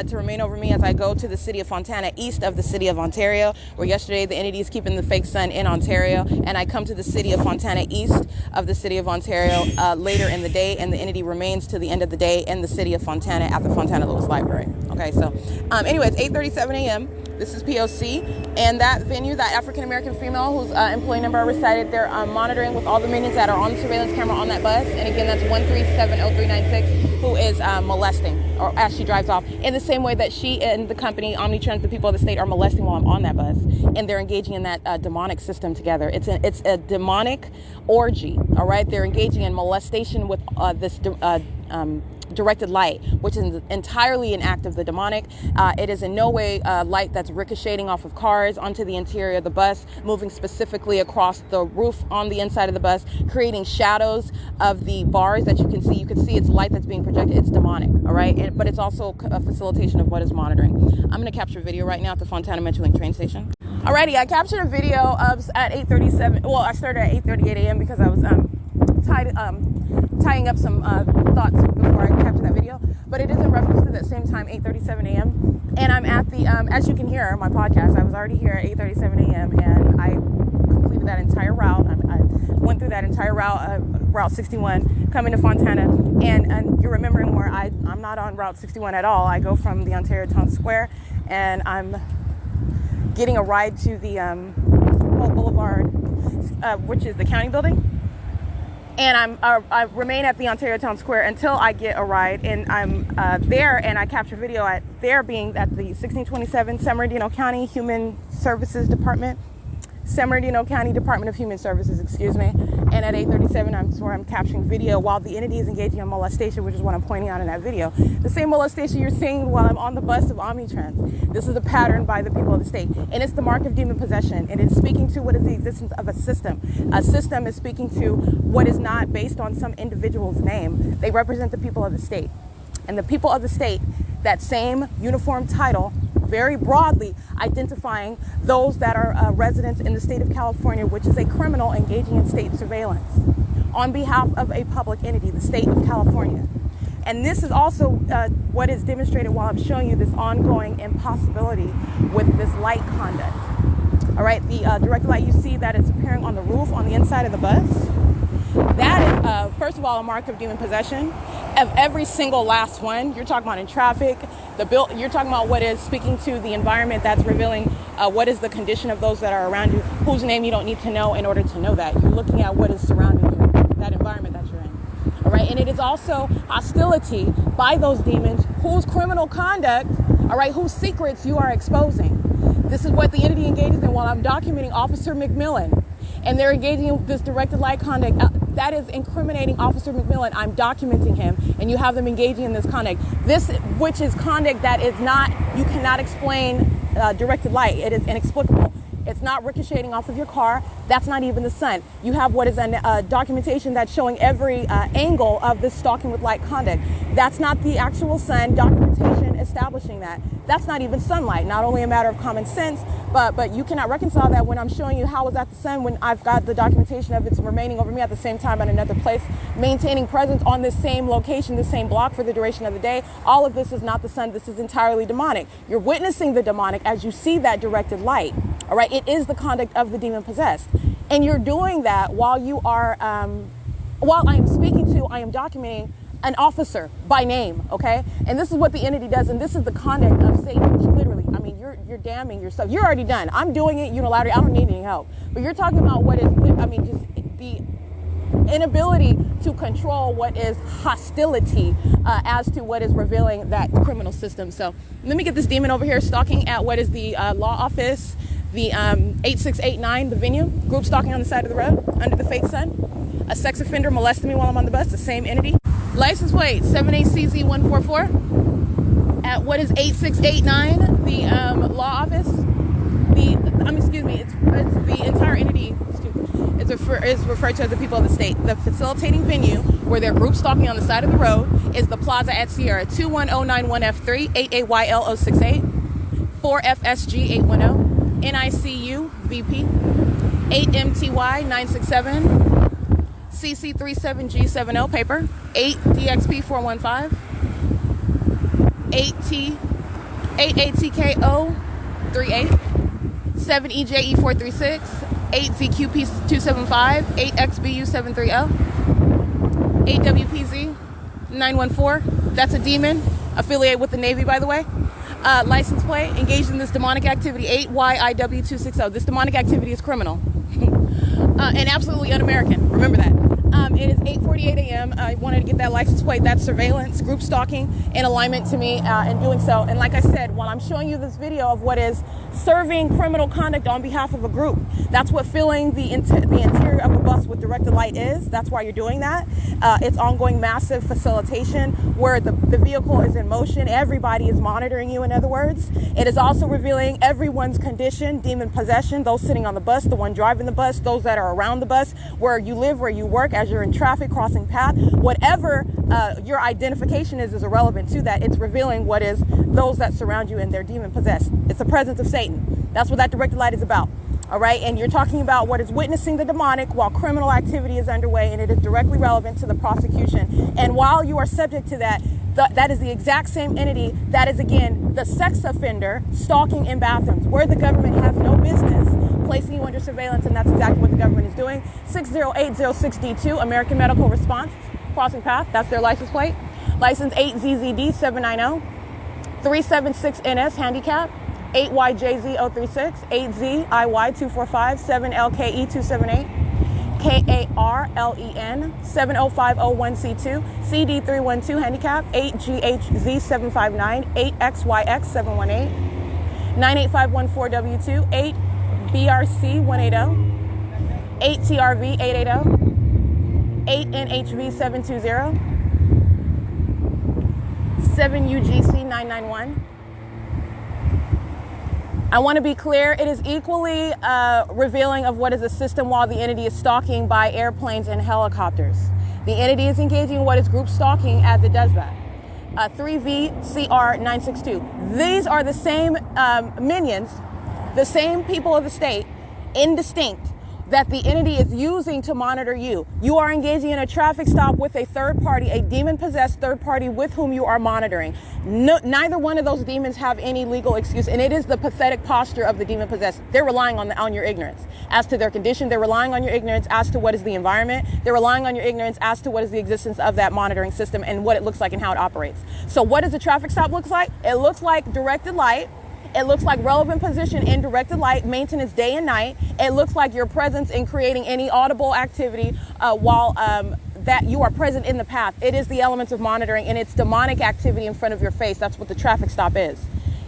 to remain over me as I go to the city of Fontana, east of the city of Ontario, where yesterday the entity is keeping the fake sun in Ontario, and I come to the city of Fontana, east of the city of Ontario, later in the day, and the entity remains to the end of the day in the city of Fontana at the Fontana Lewis Library. Okay, so anyways, 8:37 a.m. This is P.O.C. and that venue, that African-American female whose employee number I recited, they're monitoring with all the minions that are on the surveillance camera on that bus. And again, that's 1370396, who is molesting, or as she drives off, in the same way that she and the company, Omnitrans, the people of the state, are molesting while I'm on that bus. And they're engaging in that demonic system together. It's a demonic orgy, all right? They're engaging in molestation with this directed light, which is entirely an act of the demonic. It is in no way light that's ricocheting off of cars onto the interior of the bus, moving specifically across the roof on the inside of the bus, creating shadows of the bars that you can see. You can see it's light that's being projected. It's demonic, all right? But it's also a facilitation of what is monitoring. I'm going to capture a video right now at the Fontana Metrolink train station. Alrighty, I captured a video of at 8:37. Well, I started at 8:38 a.m. because I was tying up some thoughts before I captured that video, but it is in reference to that same time, 8:37 a.m. And I'm at the, as you can hear, my podcast. I was already here at 8:37 a.m. and I completed that entire route. I went through that entire route, Route 61, coming to Fontana, and you're remembering where I'm not on Route 61 at all. I go from the Ontario Town Square, and I'm getting a ride to the Holt Boulevard, which is the county building. And I remain at the Ontario Town Square until I get a ride, and I'm there, and I capture video at there being at the 1627 San Bernardino County Human Services Department, San Bernardino County Department of Human Services, excuse me. And at 8:37, that's where I'm capturing video while the entity is engaging in molestation, which is what I'm pointing out in that video. The same molestation you're seeing while I'm on the bus of Omnitrans. This is a pattern by the people of the state, and it's the mark of demon possession. And it's speaking to what is the existence of a system. A system is speaking to what is not based on some individual's name. They represent the people of the state, and the people of the state, that same uniform title, very broadly identifying those that are residents in the state of California, which is a criminal engaging in state surveillance on behalf of a public entity, the state of California. And this is also what is demonstrated while I'm showing you this ongoing impossibility with this light conduct. All right, the direct light you see that is appearing on the roof on the inside of the bus, that is, first of all, a mark of demon possession of every single last one. You're talking about in traffic, you're talking about what is speaking to the environment that's revealing what is the condition of those that are around you, whose name you don't need to know in order to know that. You're looking at what is surrounding you, that environment that you're in. All right, and it is also hostility by those demons whose criminal conduct, all right, whose secrets you are exposing. This is what the entity engages in while I'm documenting Officer McMillan. And they're engaging in this directed light conduct. That is incriminating Officer McMillan. I'm documenting him, and you have them engaging in this conduct. This, which is conduct that is not, you cannot explain directed light. It is inexplicable. It's not ricocheting off of your car. That's not even the sun. You have what is a documentation that's showing every angle of this stalking with light conduct. That's not the actual sun. Documentation establishing that. That's not even sunlight. Not only a matter of common sense, but you cannot reconcile that when I'm showing you how is that the sun when I've got the documentation of it's remaining over me at the same time at another place, maintaining presence on this same location, the same block for the duration of the day. All of this is not the sun. This is entirely demonic. You're witnessing the demonic as you see that directed light. All right, it is the conduct of the demon possessed, and you're doing that while you are, while I am speaking to, I am documenting an officer by name. Okay, and this is what the entity does, and this is the conduct of Satan. Which literally, I mean, you're damning yourself. You're already done. I'm doing it unilaterally. I don't need any help. But you're talking about what is, I mean, just the inability to control what is hostility as to what is revealing that criminal system. So let me get this demon over here stalking at what is the law office The 8689, the venue, group stalking on the side of the road under the fake sun. A sex offender molested me while I'm on the bus, the same entity. License plate 78CZ144 at what is 8689, the law office. It's the entire entity is referred to as the people of the state. The facilitating venue where they're group stalking on the side of the road is the Plaza at Sierra, 21091F3, 8AYL068, 4FSG810. NICU VP 8MTY967 CC37G70 paper 8DXP415 8ATKO38 7EJE436 8ZQP275 8XBU730 8WPZ 914. That's a demon affiliated with the Navy, by the way. License plate, engaged in this demonic activity, 8YIW260. This demonic activity is criminal and absolutely un-American. Remember that. It is 8:48 a.m. I wanted to get that license plate. That's surveillance, group stalking, in alignment to me in doing so. And like I said, while I'm showing you this video of what is serving criminal conduct on behalf of a group, that's what filling the interior of a bus with directed light is. That's why you're doing that. It's ongoing massive facilitation where the vehicle is in motion. Everybody is monitoring you, in other words. It is also revealing everyone's condition, demon possession, those sitting on the bus, the one driving the bus, those that are around the bus, where you live, where you work, as you're in traffic, crossing path. Whatever your identification is irrelevant to that. It's revealing what is those that surround you and they're demon possessed. It's the presence of Satan. That's what that directed light is about. All right, and you're talking about what is witnessing the demonic while criminal activity is underway, and it is directly relevant to the prosecution. And while you are subject to that, that is the exact same entity that is, again, the sex offender stalking in bathrooms, where the government has no business placing you under surveillance, and that's exactly what the government is doing. 60806D2, American Medical Response, crossing path, that's their license plate. License 8ZZD790, 376NS, handicap. 8YJZ036, 8ZIY245, 7LKE278, KARLEN 70501C2, CD312 handicap, 8GHZ759, 8XYX718, 98514W2, 8BRC180, 8TRV880, 8NHV720, 7UGC991. I want to be clear, it is equally revealing of what is a system while the entity is stalking by airplanes and helicopters. The entity is engaging in what is group stalking as it does that. 3VCR962. These are the same minions, the same people of the state, indistinct, that the entity is using to monitor you. You are engaging in a traffic stop with a third party, a demon-possessed third party with whom you are monitoring. Neither one of those demons have any legal excuse, and it is the pathetic posture of the demon-possessed. They're relying on your ignorance as to their condition. They're relying on your ignorance as to what is the environment. They're relying on your ignorance as to what is the existence of that monitoring system and what it looks like and how it operates. So what does a traffic stop look like? It looks like directed light. It looks like relevant position in directed light, maintenance day and night. It looks like your presence in creating any audible activity while that you are present in the path. It is the elements of monitoring, and it's demonic activity in front of your face. That's what the traffic stop is.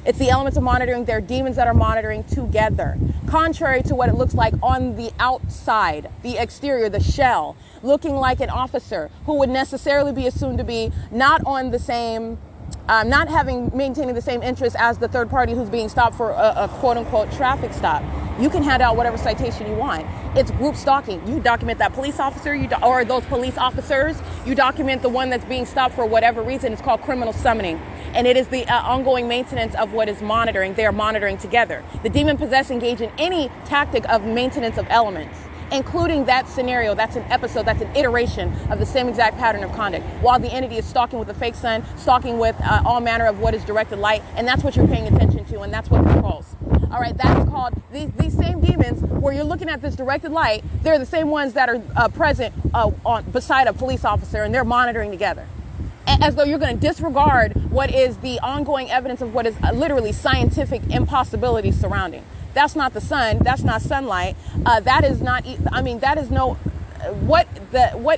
It's the elements of monitoring. They're demons that are monitoring together. Contrary to what it looks like on the outside, the exterior, the shell, looking like an officer who would necessarily be assumed to be not on the same maintaining the same interest as the third party who's being stopped for a quote-unquote traffic stop. You can hand out whatever citation you want. It's group stalking. You document that police officer or those police officers. You document the one that's being stopped for whatever reason. It's called criminal summoning. And it is the ongoing maintenance of what is monitoring. They are monitoring together. The demon-possessed engage in any tactic of maintenance of elements, including that scenario. That's an episode, that's an iteration of the same exact pattern of conduct, while the entity is stalking with a fake sun, stalking with all manner of what is directed light, and that's what you're paying attention to, and that's what controls. All right, that's called, these same demons, where you're looking at this directed light, they're the same ones that are present beside a police officer, and they're monitoring together. As though you're going to disregard what is the ongoing evidence of what is literally scientific impossibility surrounding. That's not the sun. That's not sunlight. That is not. I mean, that is no. What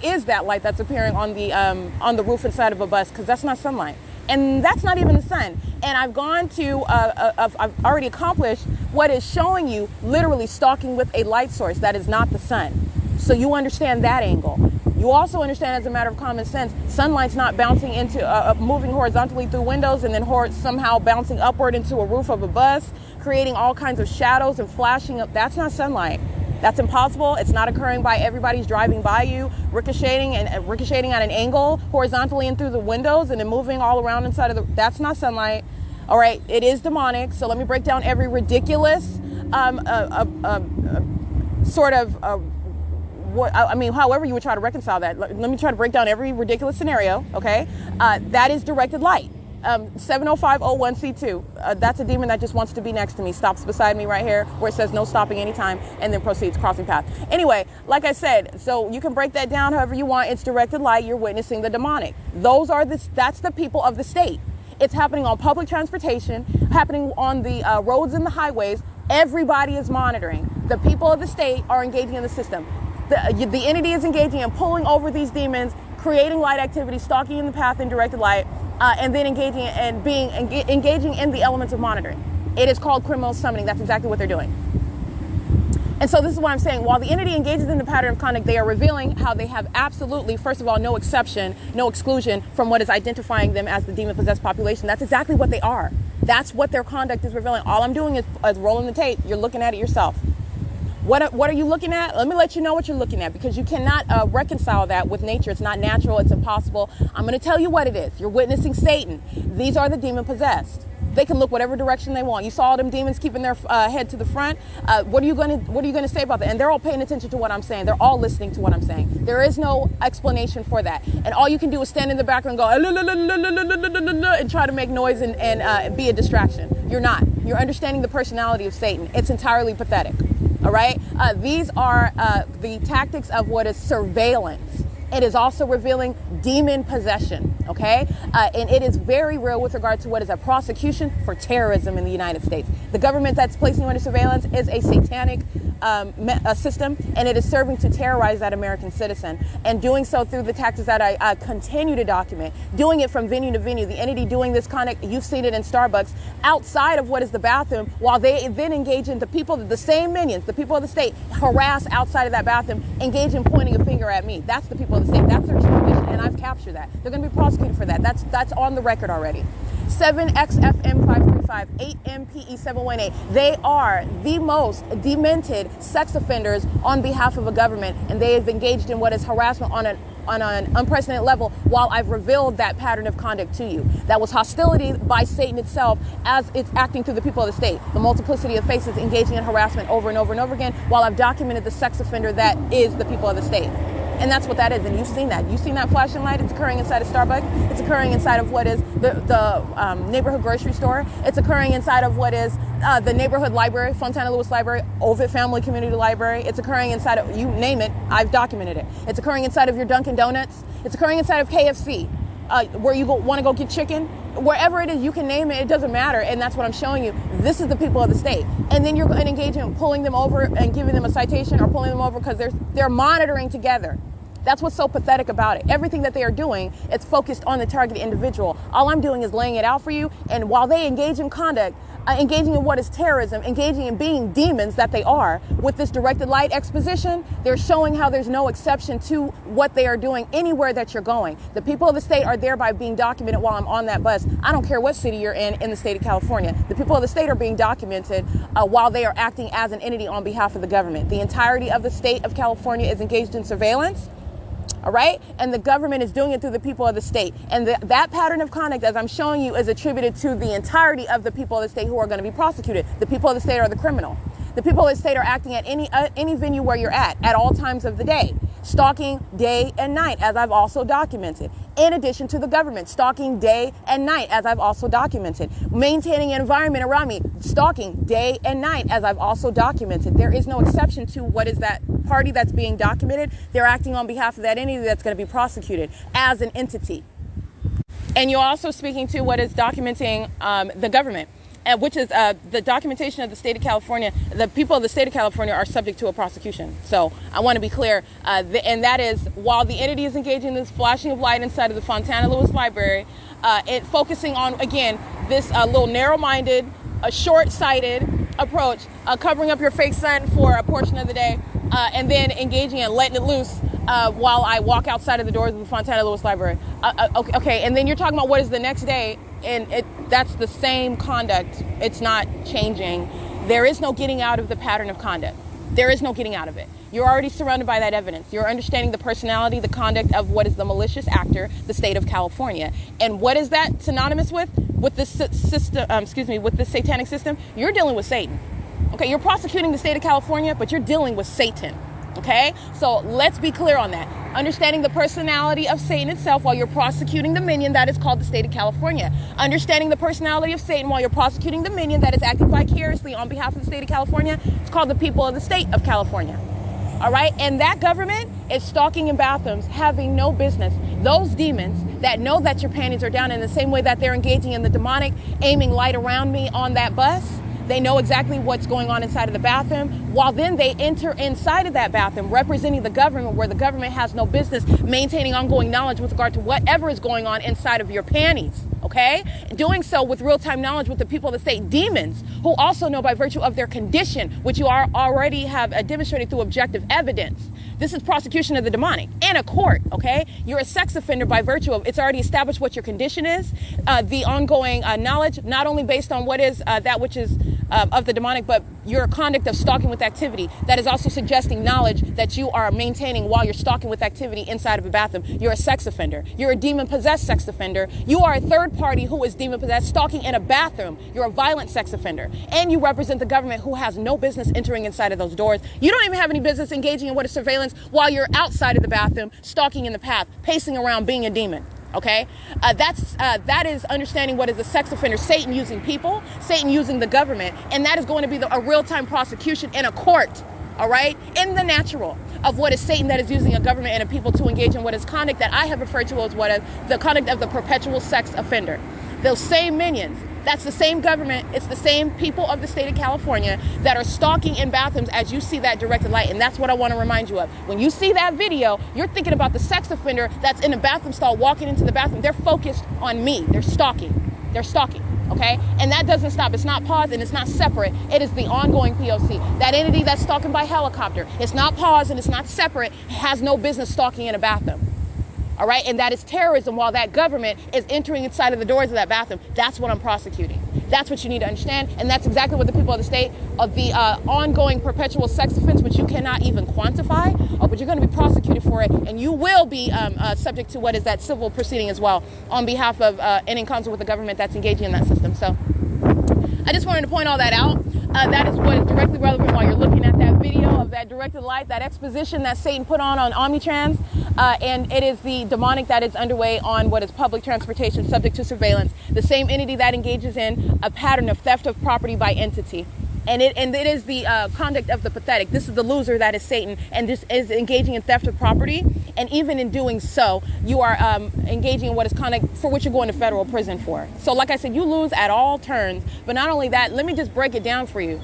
is that light that's appearing on the roof inside of a bus? Because that's not sunlight, and that's not even the sun. And I've gone to. I've already accomplished what is showing you literally stalking with a light source that is not the sun. So you understand that angle. You also understand, as a matter of common sense, sunlight's not bouncing into, moving horizontally through windows and then somehow bouncing upward into a roof of a bus, creating all kinds of shadows and flashing up. That's not sunlight. That's impossible. It's not occurring by everybody's driving by you, ricocheting at an angle horizontally and through the windows and then moving all around inside of that's not sunlight. All right, it is demonic. So let me break down every ridiculous however you would try to reconcile that. Let me try to break down every ridiculous scenario, okay? That is directed light. 70501C2. That's a demon that just wants to be next to me. Stops beside me right here where it says no stopping anytime and then proceeds crossing path. Anyway, like I said, so you can break that down however you want. It's directed light. You're witnessing the demonic. That's the people of the state. It's happening on public transportation, happening on the roads and the highways. Everybody is monitoring. The people of the state are engaging in the system. The entity is engaging in pulling over these demons, creating light activity, stalking in the path in directed light, and then engaging in the elements of monitoring. It is called criminal summoning. That's exactly what they're doing. And so this is what I'm saying. While the entity engages in the pattern of conduct, they are revealing how they have absolutely, first of all, no exception, no exclusion from what is identifying them as the demon-possessed population. That's exactly what they are. That's what their conduct is revealing. All I'm doing is rolling the tape. You're looking at it yourself. What are you looking at? Let me let you know what you're looking at, because you cannot reconcile that with nature. It's not natural. It's impossible. I'm going to tell you what it is. You're witnessing Satan. These are the demon-possessed. They can look whatever direction they want. You saw them demons keeping their head to the front. What are you going to say about that? And they're all paying attention to what I'm saying. They're all listening to what I'm saying. There is no explanation for that. And all you can do is stand in the background and go and try to make noise and be a distraction. You're not. You're understanding the personality of Satan. It's entirely pathetic. All right. These are the tactics of what is surveillance. It is also revealing demon possession. Okay. And it is very real with regard to what is a prosecution for terrorism in the United States. The government that's placing you under surveillance is a satanic system, and it is serving to terrorize that American citizen, and doing so through the tactics that I continue to document, doing it from venue to venue. The entity doing this conduct, you've seen it in Starbucks, outside of what is the bathroom, while they then engage in the people, the same minions, the people of the state, harass outside of that bathroom, engage in pointing a finger at me. That's the people of the state. That's their true mission, and I've captured that. They're going to be prosecuted for that. That's on the record already. 7XFM535, 8MPE718. They are the most demented sex offenders on behalf of a government, and they have engaged in what is harassment on an unprecedented level, while I've revealed that pattern of conduct to you. That was hostility by Satan itself as it's acting through the people of the state. The multiplicity of faces engaging in harassment over and over and over again, while I've documented the sex offender that is the people of the state. And that's what that is. And you've seen that. You've seen that flashing light. It's occurring inside of Starbucks. It's occurring inside of what is the neighborhood grocery store. It's occurring inside of what is the neighborhood library, Fontana Lewis Library, Ovid Family Community Library. It's occurring inside of, you name it, I've documented it. It's occurring inside of your Dunkin' Donuts. It's occurring inside of KFC, where you want to go get chicken. Wherever it is, you can name it. It doesn't matter. And that's what I'm showing you. This is the people of the state. And then you're engaging in pulling them over and giving them a citation, or pulling them over because they're monitoring together. That's what's so pathetic about it. Everything that they are doing, it's focused on the targeted individual. All I'm doing is laying it out for you. And while they engage in conduct, engaging in what is terrorism, engaging in being demons that they are, with this directed light exposition, they're showing how there's no exception to what they are doing anywhere that you're going. The people of the state are thereby being documented while I'm on that bus. I don't care what city you're in the state of California. The people of the state are being documented while they are acting as an entity on behalf of the government. The entirety of the state of California is engaged in surveillance. All right. And the government is doing it through the people of the state. And that pattern of conduct, as I'm showing you, is attributed to the entirety of the people of the state who are going to be prosecuted. The people of the state are the criminal. The people of the state are acting at any venue where you're at all times of the day. Stalking day and night, as I've also documented. In addition to the government, stalking day and night, as I've also documented. Maintaining an environment around me, stalking day and night, as I've also documented. There is no exception to what is that party that's being documented. They're acting on behalf of that entity that's going to be prosecuted as an entity. And you're also speaking to what is documenting the government, which is the documentation of the state of California. The people of the state of California are subject to a prosecution. So I want to be clear. And that is, while the entity is engaging in this flashing of light inside of the Fontana Lewis Library, it focusing on, again, this little narrow-minded, short-sighted, approach, covering up your fake son for a portion of the day, and then engaging and letting it loose while I walk outside of the doors of the Fontana Lewis Library. Okay, and then you're talking about what is the next day, and that's the same conduct. It's not changing. There is no getting out of the pattern of conduct. There is no getting out of it. You're already surrounded by that evidence. You're understanding the personality, the conduct of what is the malicious actor, the state of California. And what is that synonymous with? With this system, with this satanic system? You're dealing with Satan. Okay, you're prosecuting the state of California, but you're dealing with Satan. Okay, so let's be clear on that. Understanding the personality of Satan itself while you're prosecuting the minion that is called the state of California. Understanding the personality of Satan while you're prosecuting the minion that is acting vicariously on behalf of the state of California. It's called the people of the state of California. All right, and that government is stalking in bathrooms, having no business. Those demons that know that your panties are down in the same way that they're engaging in the demonic, aiming light around me on that bus. They know exactly what's going on inside of the bathroom, while then they enter inside of that bathroom representing the government, where the government has no business maintaining ongoing knowledge with regard to whatever is going on inside of your panties. Okay? Doing so with real-time knowledge with the people of the state, demons, who also know by virtue of their condition, which you already have demonstrated through objective evidence. This is prosecution of the demonic in a court, okay? You're a sex offender by virtue of, it's already established what your condition is, the ongoing knowledge, not only based on what is that which is of the demonic, but your conduct of stalking with activity that is also suggesting knowledge that you are maintaining while you're stalking with activity inside of a bathroom. You're a sex offender. You're a demon-possessed sex offender. You are a third party who is demon-possessed, stalking in a bathroom. You're a violent sex offender. And you represent the government, who has no business entering inside of those doors. You don't even have any business engaging in what is surveillance while you're outside of the bathroom, stalking in the path, pacing around, being a demon. Okay, that is understanding what is a sex offender. Satan using people, Satan using the government, and that is going to be a real-time prosecution in a court. All right, in the natural of what is Satan that is using a government and a people to engage in what is conduct that I have referred to as what is the conduct of the perpetual sex offender. Those same minions. That's the same government, it's the same people of the state of California that are stalking in bathrooms as you see that directed light. And that's what I want to remind you of. When you see that video, you're thinking about the sex offender that's in a bathroom stall walking into the bathroom. They're focused on me. They're stalking. They're stalking. Okay? And that doesn't stop. It's not paused and it's not separate. It is the ongoing P.O.C. That entity that's stalking by helicopter. It's not paused and it's not separate. It has no business stalking in a bathroom. All right, and that is terrorism while that government is entering inside of the doors of that bathroom. That's what I'm prosecuting. That's what you need to understand, and that's exactly what the people of the state of the ongoing perpetual sex offense, which you cannot even quantify, but you're going to be prosecuted for it, and you will be subject to what is that civil proceeding as well on behalf of and in concert with the government that's engaging in that system. So I just wanted to point all that out. That is what is directly relevant while you're looking at that video of that directed light, that exposition that Satan put on Omnitrans, and it is the demonic that is underway on what is public transportation subject to surveillance, the same entity that engages in a pattern of theft of property by entity. And it is the conduct of the pathetic. This is the loser that is Satan, and this is engaging in theft of property. And even in doing so, you are engaging in what is conduct for which you're going to federal prison for. So like I said, you lose at all turns. But not only that, let me just break it down for you.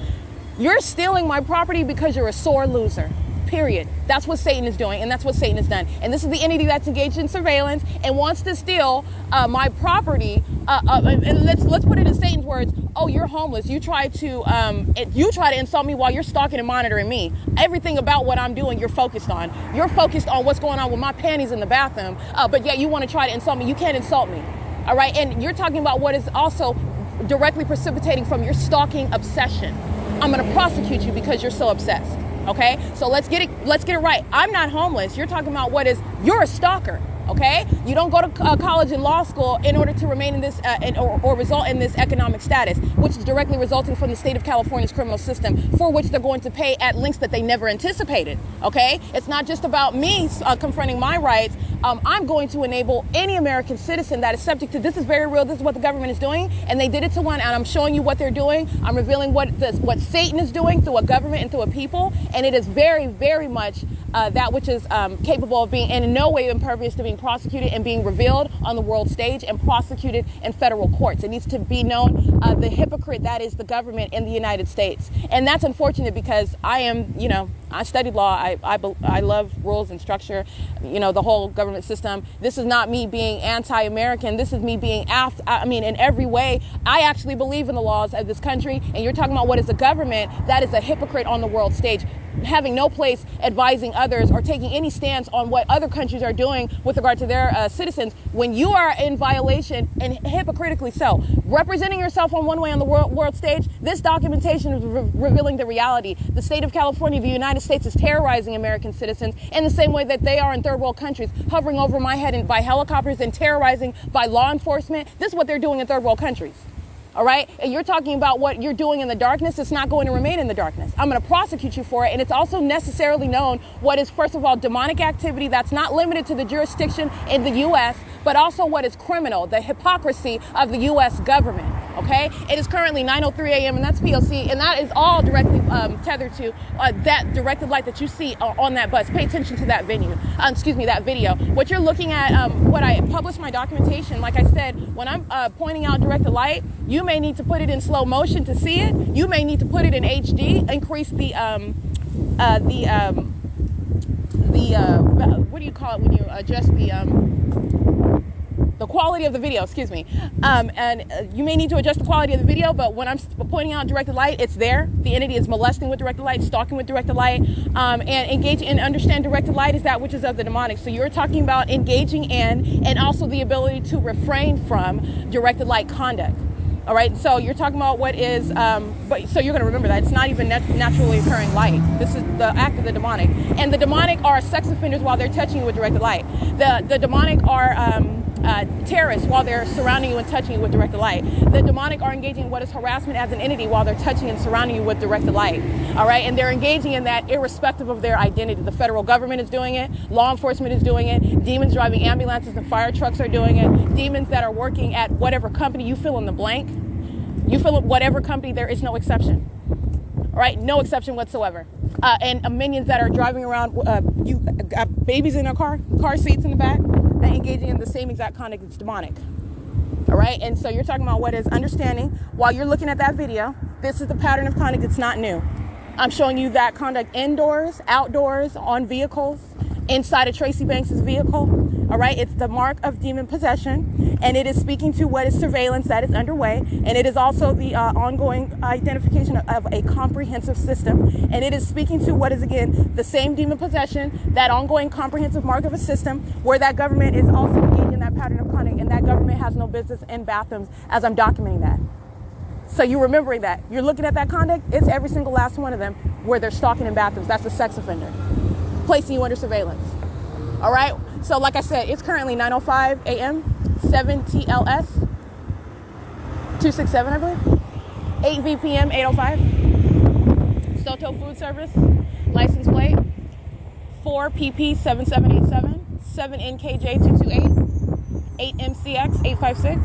You're stealing my property because you're a sore loser. Period. That's what Satan is doing, and that's what Satan has done. And this is the entity that's engaged in surveillance and wants to steal my property. And let's put it in Satan's words. Oh, you're homeless. You try to insult me while you're stalking and monitoring me. Everything about what I'm doing, you're focused on. You're focused on what's going on with my panties in the bathroom. But yet you want to try to insult me. You can't insult me. All right. And you're talking about what is also directly precipitating from your stalking obsession. I'm going to prosecute you because you're so obsessed. Okay, so let's get it right. I'm not homeless. You're talking about you're a stalker. Okay, you don't go to college and law school in order to remain in this or result in this economic status, which is directly resulting from the state of California's criminal system, for which they're going to pay at lengths that they never anticipated. Okay, it's not just about me confronting my rights. I'm going to enable any American citizen that is subject to this. Is very real. This is what the government is doing, and they did it to one. And I'm showing you what they're doing. I'm revealing what Satan is doing through a government and through a people, and it is very, very much that which is capable of being in no way impervious to being prosecuted and being revealed on the world stage and prosecuted in federal courts. It needs to be known the hypocrite that is the government in the United States. And that's unfortunate because I am, you know, I studied law. I love rules and structure, you know, the whole government system. This is not me being anti-American. This is me being in every way, I actually believe in the laws of this country. And you're talking about what is a government that is a hypocrite on the world stage, having no place advising others or taking any stance on what other countries are doing with regard to their citizens when you are in violation, and hypocritically so. Representing yourself on one way on the world stage, this documentation is revealing the reality. The state of California, the United States, is terrorizing American citizens in the same way that they are in third world countries, hovering over my head by helicopters and terrorizing by law enforcement. This is what they're doing in third world countries. All right. And you're talking about what you're doing in the darkness. It's not going to remain in the darkness. I'm going to prosecute you for it. And it's also necessarily known what is, first of all, demonic activity that's not limited to the jurisdiction in the U.S., but also what is criminal, the hypocrisy of the U.S. government. OK, it is currently 9:03 a.m. and that's P.O.C. And that is all directly tethered to that directed light that you see on that bus. Pay attention to that that video. What you're looking at, what I published my documentation, like I said, when I'm pointing out directed light, you may need to put it in slow motion to see it. You may need to put it in HD, increase the what do you call it when you adjust the quality of the video, excuse me. And you may need to adjust the quality of the video, but when I'm pointing out directed light, it's there. The entity is molesting with directed light, stalking with directed light, and engage and understand directed light is that which is of the demonic. So you're talking about engaging in and also the ability to refrain from directed light conduct. All right, so you're talking about what is, so you're going to remember that it's not even naturally occurring light. This is the act of the demonic. And the demonic are sex offenders while they're touching you with directed light. The demonic are terrorists while they're surrounding you and touching you with directed light. The demonic are engaging in what is harassment as an entity while they're touching and surrounding you with directed light. All right, and they're engaging in that irrespective of their identity. The federal government is doing it. Law enforcement is doing it. Demons driving ambulances and fire trucks are doing it. Demons that are working at whatever company, you fill in the blank. You fill in whatever company, there is no exception. All right, no exception whatsoever. And minions that are driving around, you got babies in their car seats in the back, and engaging in the same exact conduct that's demonic. All right, and so you're talking about what is understanding. While you're looking at that video, this is the pattern of conduct. It's not new. I'm showing you that conduct indoors, outdoors, on vehicles, inside of Tracy Banks's vehicle. All right, it's the mark of demon possession, and it is speaking to what is surveillance that is underway, and it is also the ongoing identification of a comprehensive system, and it is speaking to what is, again, the same demon possession, that ongoing comprehensive mark of a system, where that government is also engaged in that pattern of conduct, and that government has no business in bathrooms, as I'm documenting that. So you're remembering that. You're looking at that conduct, it's every single last one of them where they're stalking in bathrooms. That's a sex offender, placing you under surveillance. All right, so like I said, it's currently 9:05 a.m., 7 TLS, 267, I believe, 8 VPM, 805, Soto Food Service, license plate, 4 PP 7787, 7 NKJ 228, 8 MCX 856,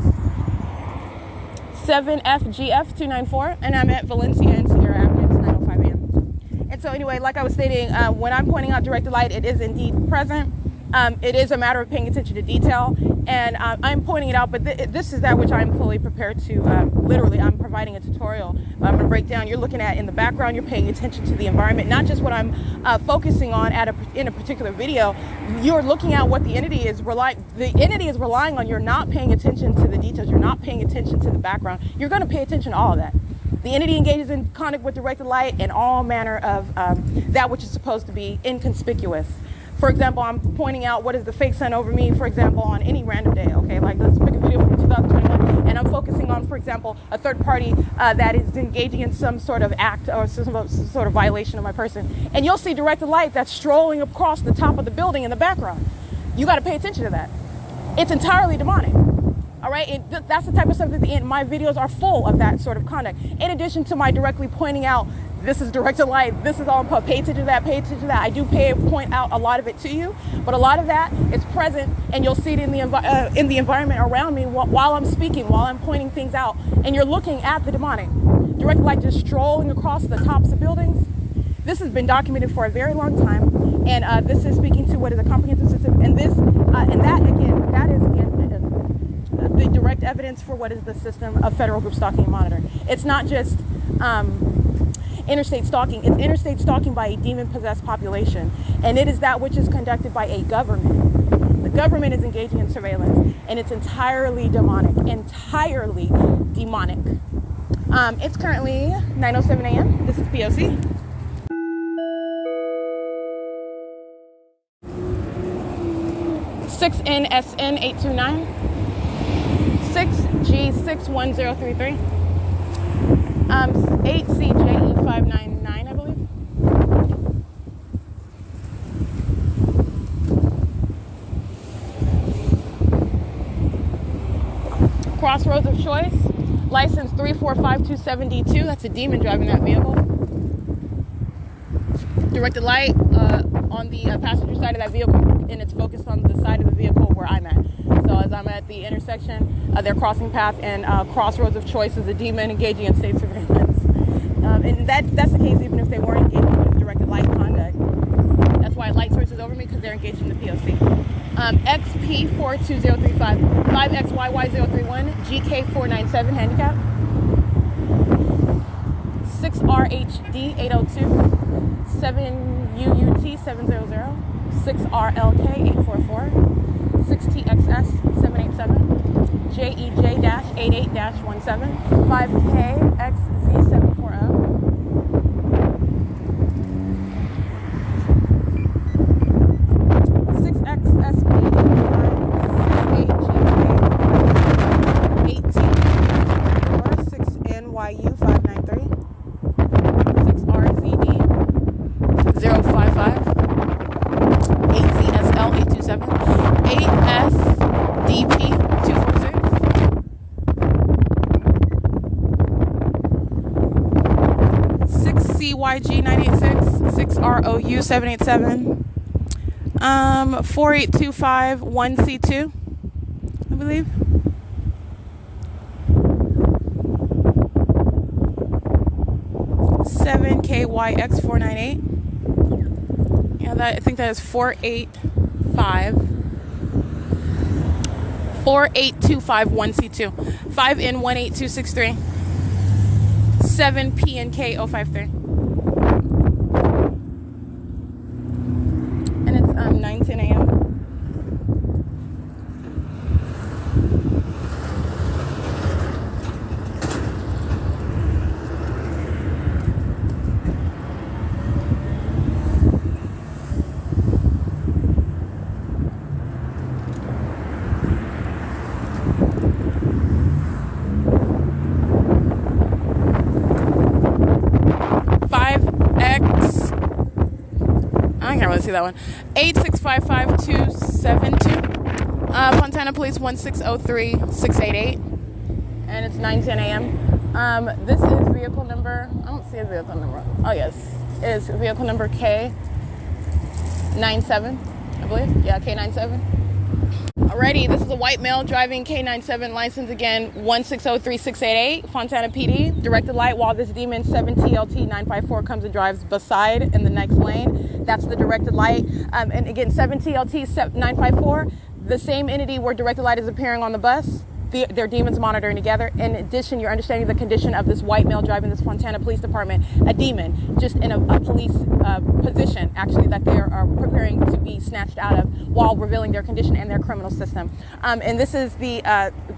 7 FGF 294, and I'm at Valencia and Sierra Avenue. It's 9:05 a.m. And so anyway, like I was stating, when I'm pointing out directed light, it is indeed present. It is a matter of paying attention to detail, and I'm pointing it out, but this is that which I'm fully prepared to, literally, I'm providing a tutorial. I'm going to break down. You're looking at in the background, you're paying attention to the environment, not just what I'm focusing on in a particular video. You're looking at what the entity is relying on. You're not paying attention to the details. You're not paying attention to the background. You're going to pay attention to all of that. The entity engages in conduct with directed light and all manner of that which is supposed to be inconspicuous. For example, I'm pointing out what is the fake sun over me, for example, on any random day, okay? Like, let's pick a video from 2021, and I'm focusing on, for example, a third party that is engaging in some sort of act or some sort of violation of my person. And you'll see directed light that's strolling across the top of the building in the background. You got to pay attention to that. It's entirely demonic. All right, that's the type of stuff that my videos are full of, that sort of conduct. In addition to my directly pointing out, this is directed light, this is all, pay attention to that, pay attention to that. I do point out a lot of it to you, but a lot of that is present, and you'll see it in the environment around me while I'm speaking, while I'm pointing things out, and you're looking at the demonic. Directed light just strolling across the tops of buildings. This has been documented for a very long time. And this is speaking to what is a comprehensive system. And this, and that again, that is again the direct evidence for what is the system of federal group stalking and monitoring. It's not just interstate stalking. It's interstate stalking by a demon-possessed population, and it is that which is conducted by a government. The government is engaging in surveillance, and it's entirely demonic. Entirely demonic. It's currently 9:07 a.m. This is P.O.C. NSN 829 6G61033 8CJE 599, I believe. Crossroads of Choice, license 34527D2. That's a demon driving that vehicle. Directed light on the passenger side of that vehicle, and it's focused on the side of the vehicle where I'm at. So as I'm at the intersection, they're crossing path, and Crossroads of Choice is a demon engaging in state surveillance. And that's the case even if they weren't engaging with directed light conduct. That's why light switches over me, because they're engaged in the P.O.C. XP42035, 5XYY031, GK497 handicap, 6RHD 802, 7UUT700, 6RLK 844, 6TXS 787, JEJ-88-17, 5KXZ 740, 6XSP 6AGK 6NYU 593, 6RZD 055, 8ZSL 827, 8SDP 246, 6CYG 986, 6ROU 787, 4825 1C2, I believe. KYX 498. Yeah, I think that is 4825 1C2. 5N18263. 7PNK 053. And it's 9:10 a.m. See that one. 8655272. Fontana Police 1603688. And it's 9:10 a.m. This is vehicle number. I don't see a vehicle number. Oh yes, it is vehicle number K97, I believe. Yeah, K97. Alrighty, this is a white male driving K97, license again 1603688, Fontana PD. Directed light while this demon 7TLT 954 comes and drives beside in the next lane. That's the directed light. And again, 7TLT 954, the same entity where directed light is appearing on the bus. They're demons monitoring together. In addition, you're understanding the condition of this white male driving this Fontana Police Department, a demon, just in a police position, actually, that they are preparing to be snatched out of while revealing their condition and their criminal system. And this is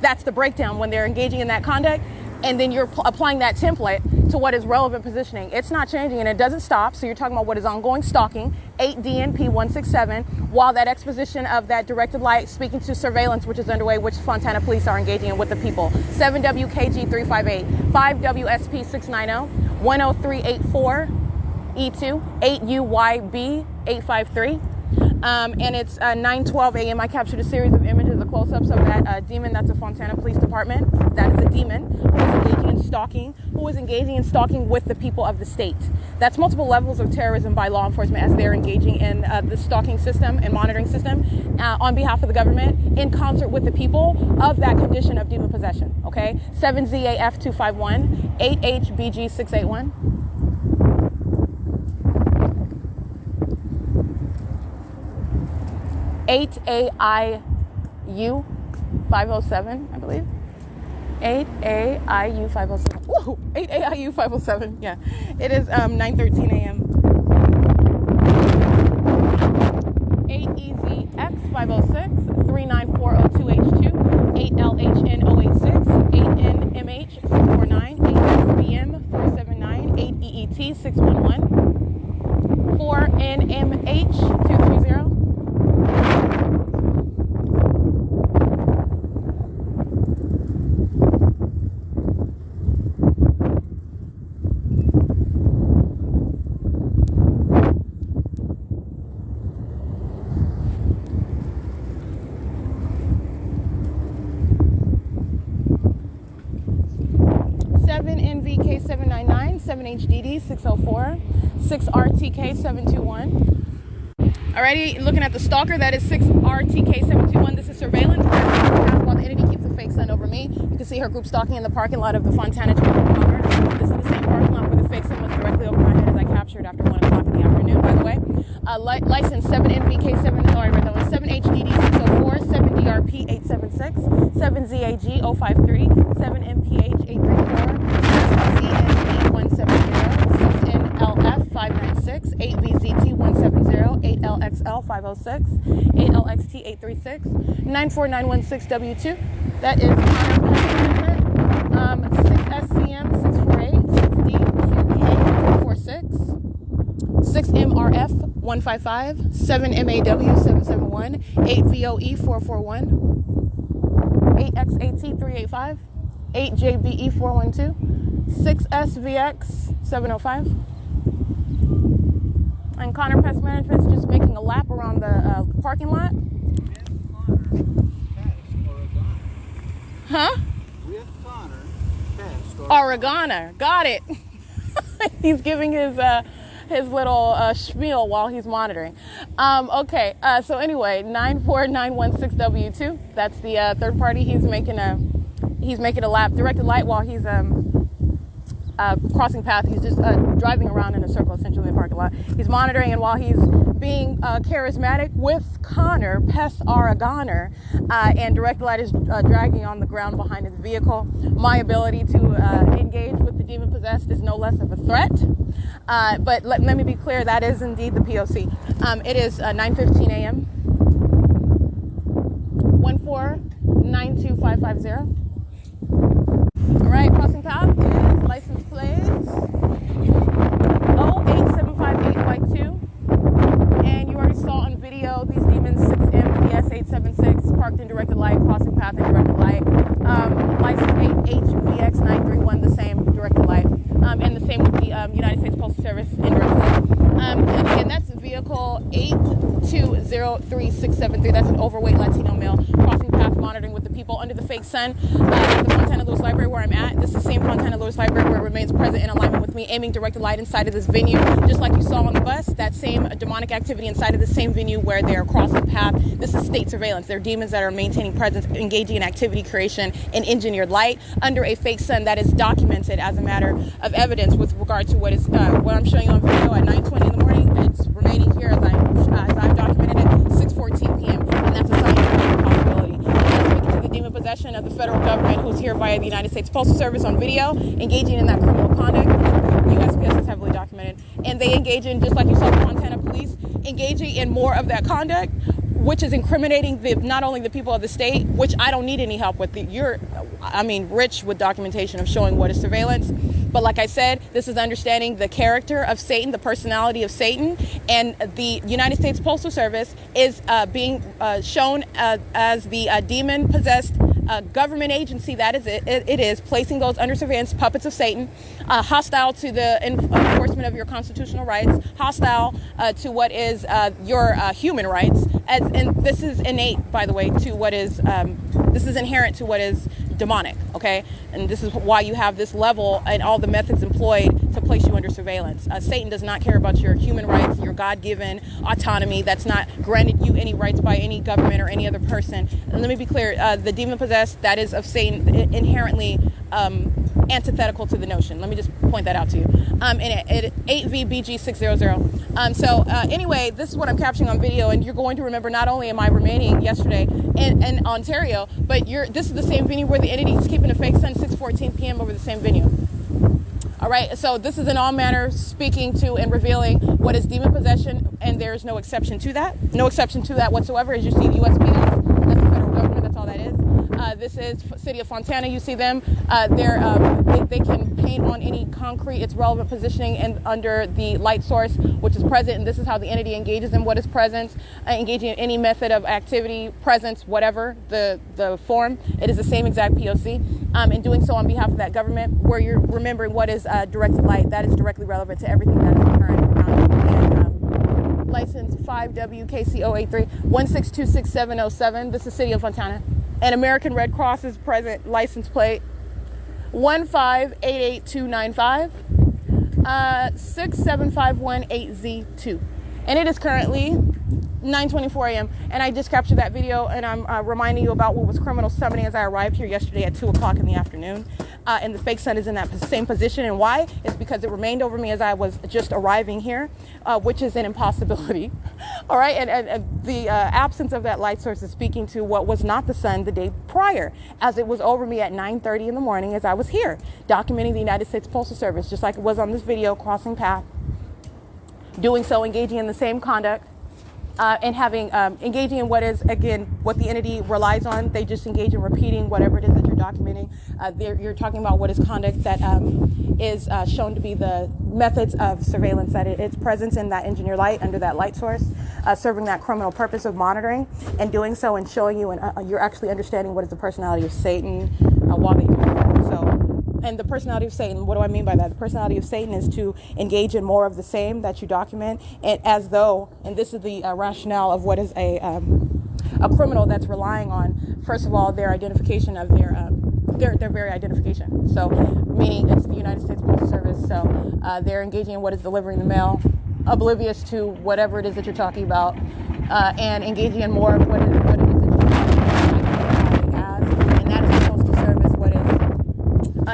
that's the breakdown when they're engaging in that conduct, and then you're applying that template to what is relevant positioning. It's not changing, and it doesn't stop. So you're talking about what is ongoing stalking, 8DNP167, while that exposition of that directed light speaking to surveillance, which is underway, which Fontana Police are engaging in with the people. 7WKG358, 5WSP690, 10384E2, 8UYB 853. And it's 9:12 a.m. I captured a series of images of close-ups of that demon. That's a Fontana Police Department. That is a demon who is engaging in stalking with the people of the state. That's multiple levels of terrorism by law enforcement as they're engaging in the stalking system and monitoring system on behalf of the government in concert with the people of that condition of demon possession. Okay, 7ZAF251, 8HBG681. 8AIU 507, I believe. 8AIU 507. Whoa, 8AIU 507. Yeah, it is 9:13 a.m. 8EZX 506 39402H2 8LHN086 8NMH 649 8SBM 479 8EET 611 4NMH 230. 7NVK799, 7HDD 604, 6RTK 721. Alrighty, looking at the stalker, that is 6RTK 721. This is surveillance. While the entity keeps a fake sun over me, you can see her group stalking in the parking lot of the Fontana Chamber of Commerce. This is the same parking lot where the fake sun was directly over my head as I captured after 1 o'clock in the afternoon, by the way. License 7NVK7, sorry, right, that was 7HDD 604, 7DRP 876, 7ZAG 053, 7MPH 834, 6CNE 170, 6NLF 596, 8VZT 170, 8LXL 506, 8LXT 836, 94916W2. That is management. 6SCM 648, 6DQK 346, 6MRF 155, 7MAW 771, 8VOE 441, 8XAT 385, 8JBE 412, 6SVX 705. And Connor Pest Management is just making a lap around the parking lot. Huh? With Connor Pest Oregona. Got it. He's giving his little spiel while he's monitoring. Okay, so anyway, 94916W2. That's the third party. He's making a lap, directed light while he's crossing path. He's just driving around in a circle, essentially, in the parking lot. He's monitoring, and while he's being charismatic with Connor, Pest Oregoner, and direct light is dragging on the ground behind his vehicle, my ability to engage with the demon possessed is no less of a threat. But let me be clear, that is indeed the P.O.C. It is 9:15 a.m. 1492550. All right, crossing path is license plates 08758Y2. And you already saw on video these demons 6MVS876 parked in directed light, crossing path in directed light. License 8HVX931, the same directed light. And the same with the United States Postal Service in directed light. And again, that's vehicle 8203673. That's an overweight Latino male crossing path, monitoring with the people under the fake sun. The Fontana Lewis Library where I'm at. This is the same Fontana Lewis Library where it remains present in alignment with me, aiming directed light inside of this venue, just like you saw on the bus. That same demonic activity inside of the same venue where they are crossing path. This is state surveillance. They're demons that are maintaining presence, engaging in activity creation and engineered light under a fake sun that is documented as a matter of evidence with regard to what I'm showing you on video at 9:20 in the morning. It's remaining here as I've documented it 6:14 p.m. and that's a sign of possibility. Let's make it to the demon possession of the federal government, who's here via the United States Postal Service on video, engaging in that criminal conduct. U.S.C. is heavily documented, and they engage in, just like you saw the Montana police engaging in more of that conduct, which is incriminating not only the people of the state, which I don't need any help with. You're rich with documentation of showing what is surveillance. But like I said, this is understanding the character of Satan, the personality of Satan, and the United States Postal Service is being shown as the demon-possessed government agency that is it is placing those under surveillance, puppets of Satan, hostile to the enforcement of your constitutional rights, hostile to what is your human rights, and this is innate, by the way, to what is this is inherent to what is demonic, okay? And this is why you have this level and all the methods employed to place place you under surveillance. Satan does not care about your human rights, your God-given autonomy that's not granted you any rights by any government or any other person. And let me be clear, the demon-possessed, that is of Satan, inherently antithetical to the notion. Let me just point that out to you. And at 8VBG600. Anyway, this is what I'm capturing on video, and you're going to remember not only am I remaining yesterday in Ontario, but this is the same venue where the entity is keeping a fake sun 6:14 p.m. over the same venue. All right, so this is in all manner speaking to and revealing what is demon possession, and there is no exception to that. No exception to that whatsoever. As you see, the U.S.C. that's the federal government. That's all that is. This is City of Fontana. You see them. They can paint on any concrete its relevant positioning and under the light source, which is present. And this is how the entity engages in what is present, engaging in any method of activity, presence, whatever the form. It is the same exact P.O.C. And doing so on behalf of that government, where you're remembering what is directed light. That is directly relevant to everything that is occurring around you. License 5WKC083 1626707. This is City of Fontana. And American Red Cross is present. License plate 1588295 67518Z2. And it is currently 9:24 a.m. and I just captured that video, and I'm reminding you about what was criminal summoning as I arrived here yesterday at 2 o'clock in the afternoon. And the fake sun is in that same position. And why? It's because it remained over me as I was just arriving here, which is an impossibility. All right. And the absence of that light source is speaking to what was not the sun the day prior, as it was over me at 9:30 in the morning as I was here documenting the United States Postal Service, just like it was on this video, crossing path, doing so, engaging in the same conduct. And having engaging in what is, again, what the entity relies on. They just engage in repeating whatever it is that you're documenting. You're talking about what is conduct that is shown to be the methods of surveillance, that its presence in that engineer light under that light source, serving that criminal purpose of monitoring, and doing so and showing you, and you're actually understanding what is the personality of Satan while they do that. So. And the personality of Satan, what do I mean by that? The personality of Satan is to engage in more of the same that you document, and as though, and this is the rationale of what is a criminal that's relying on, first of all, their identification of their very identification. So, meaning it's the United States Postal Service. So they're engaging in what is delivering the mail, oblivious to whatever it is that you're talking about, and engaging in more of what it is that you're talking about, and that is supposed to serve as what is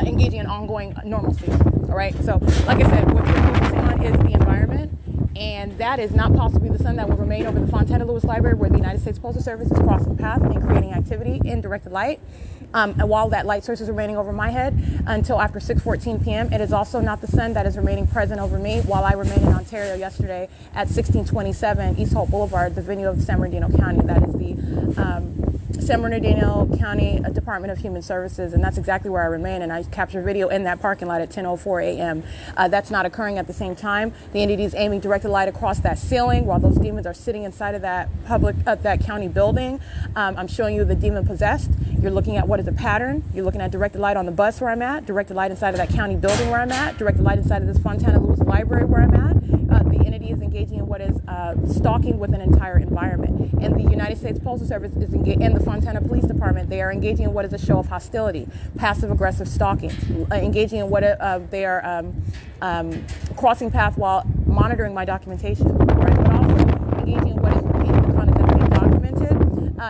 engaging in ongoing normalcy. All right. So, like I said, what you're focusing on is the environment, and that is not possibly the sun that will remain over the Fontana Lewis Library, where the United States Postal Service is crossing path and creating activity in directed light. And while that light source is remaining over my head until after 6:14 p.m., it is also not the sun that is remaining present over me while I remain in Ontario yesterday at 1627 East Hope Boulevard, the venue of San Bernardino County. That is the San Bernardino County Department of Human Services, and that's exactly where I remain. And I captured video in that parking lot at 10:04 a.m. That's not occurring at the same time. The entity is aiming directed light across that ceiling while those demons are sitting inside of that that county building. I'm showing you the demon possessed. You're looking at what is a pattern. You're looking at directed light on the bus where I'm at, directed light inside of that county building where I'm at, directed light inside of this Fontana Lewis Library where I'm at. The entity is engaging in what is stalking with an entire environment. And the United States Postal Service is engaged, and the Fontana Police Department, they are engaging in what is a show of hostility, passive-aggressive stalking, engaging in what they are crossing path while monitoring my documentation, right? But also engaging in what is repeating the conduct that's being documented.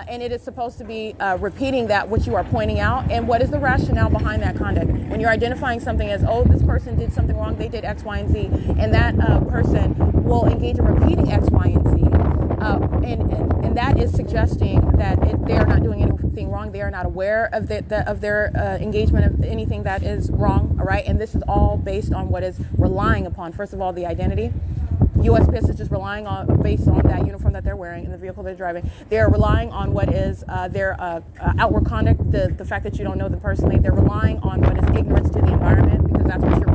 And it is supposed to be repeating that which you are pointing out. And what is the rationale behind that conduct? When you're identifying something as, oh, this person did something wrong, they did X, Y, and Z, and that person will engage in repeating X, Y, and Z. And that is suggesting that they are not doing anything wrong. They are not aware of their engagement of anything that is wrong. All right. And this is all based on what is relying upon, first of all, the identity. U.S.C. is just relying on, based on that uniform that they're wearing in the vehicle they're driving. They're relying on what is their outward conduct, the fact that you don't know them personally. They're relying on what is ignorance to the environment, because that's what you're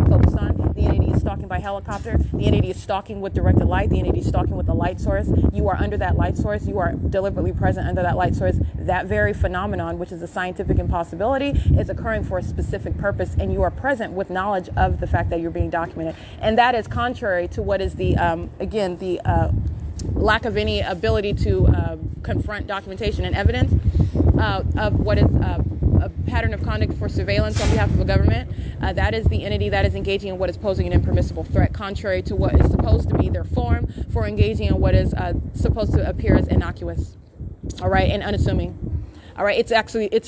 focused on. The entity is stalking by helicopter. The entity is stalking with directed light. The entity is stalking with a light source. You are under that light source. You are deliberately present under that light source. That very phenomenon, which is a scientific impossibility, is occurring for a specific purpose, and you are present with knowledge of the fact that you're being documented. And that is contrary to what is the, again, the lack of any ability to confront documentation and evidence of what is a pattern of conduct for surveillance on behalf of a government, that is the entity that is engaging in what is posing an impermissible threat, contrary to what is supposed to be their form for engaging in what is supposed to appear as innocuous, all right, and unassuming. All right, it's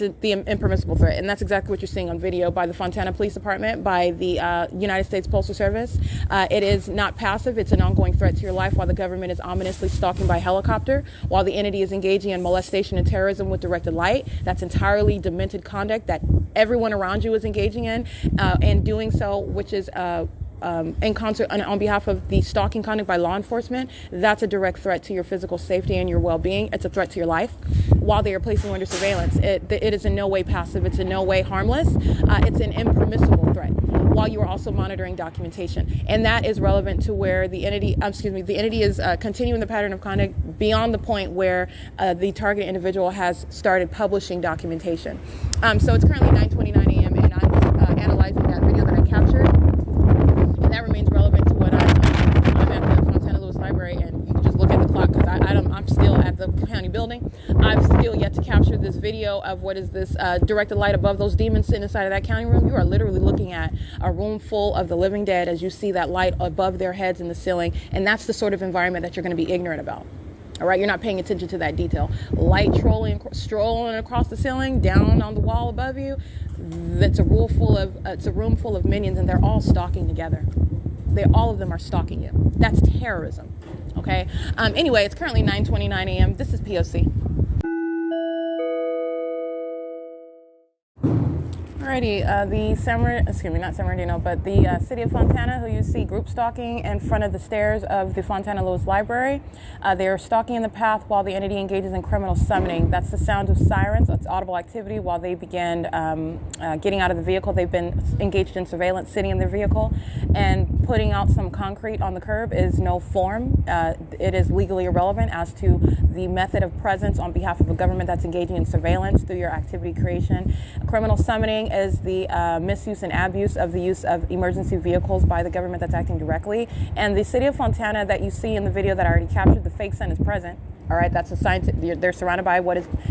the impermissible threat, and that's exactly what you're seeing on video by the Fontana Police Department, by the United States Postal Service. It is not passive; it's an ongoing threat to your life. While the government is ominously stalking by helicopter, while the entity is engaging in molestation and terrorism with directed light, that's entirely demented conduct that everyone around you is engaging in, and doing so, which is in concert on behalf of the stalking conduct by law enforcement. That's a direct threat to your physical safety and your well-being. It's a threat to your life while they are placing you under surveillance. It is in no way passive. It's in no way harmless. It's an impermissible threat while you are also monitoring documentation. And that is relevant to where the entity is continuing the pattern of conduct beyond the point where the targeted individual has started publishing documentation. So it's currently 9:29 a.m. and I'm analyzing that video that I captured. And that remains relevant to what I'm at the Fontana Lewis Library, and you can just look at the clock because I'm still at the county building. I've still yet to capture this video of what is this directed light above those demons sitting inside of that county room. You are literally looking at a room full of the living dead as you see that light above their heads in the ceiling, and that's the sort of environment that you're going to be ignorant about. All right, you're not paying attention to that detail. Light strolling across the ceiling, down on the wall above you. It's a room full of minions, and they're all stalking together. All of them are stalking you. That's terrorism. Okay. Anyway, it's currently 9:29 a.m. This is P.O.C. Alrighty, the city of Fontana, who you see group stalking in front of the stairs of the Fontana Lewis Library. They are stalking in the path while the entity engages in criminal summoning. That's the sound of sirens. That's audible activity while they begin getting out of the vehicle. They've been engaged in surveillance, sitting in their vehicle, and putting out some concrete on the curb is no form. It is legally irrelevant as to the method of presence on behalf of a government that's engaging in surveillance through your activity creation. Criminal summoning is the misuse and abuse of the use of emergency vehicles by the government that's acting directly. And the city of Fontana that you see in the video that I already captured, the fake sun is present. All right, that's a sign they're surrounded by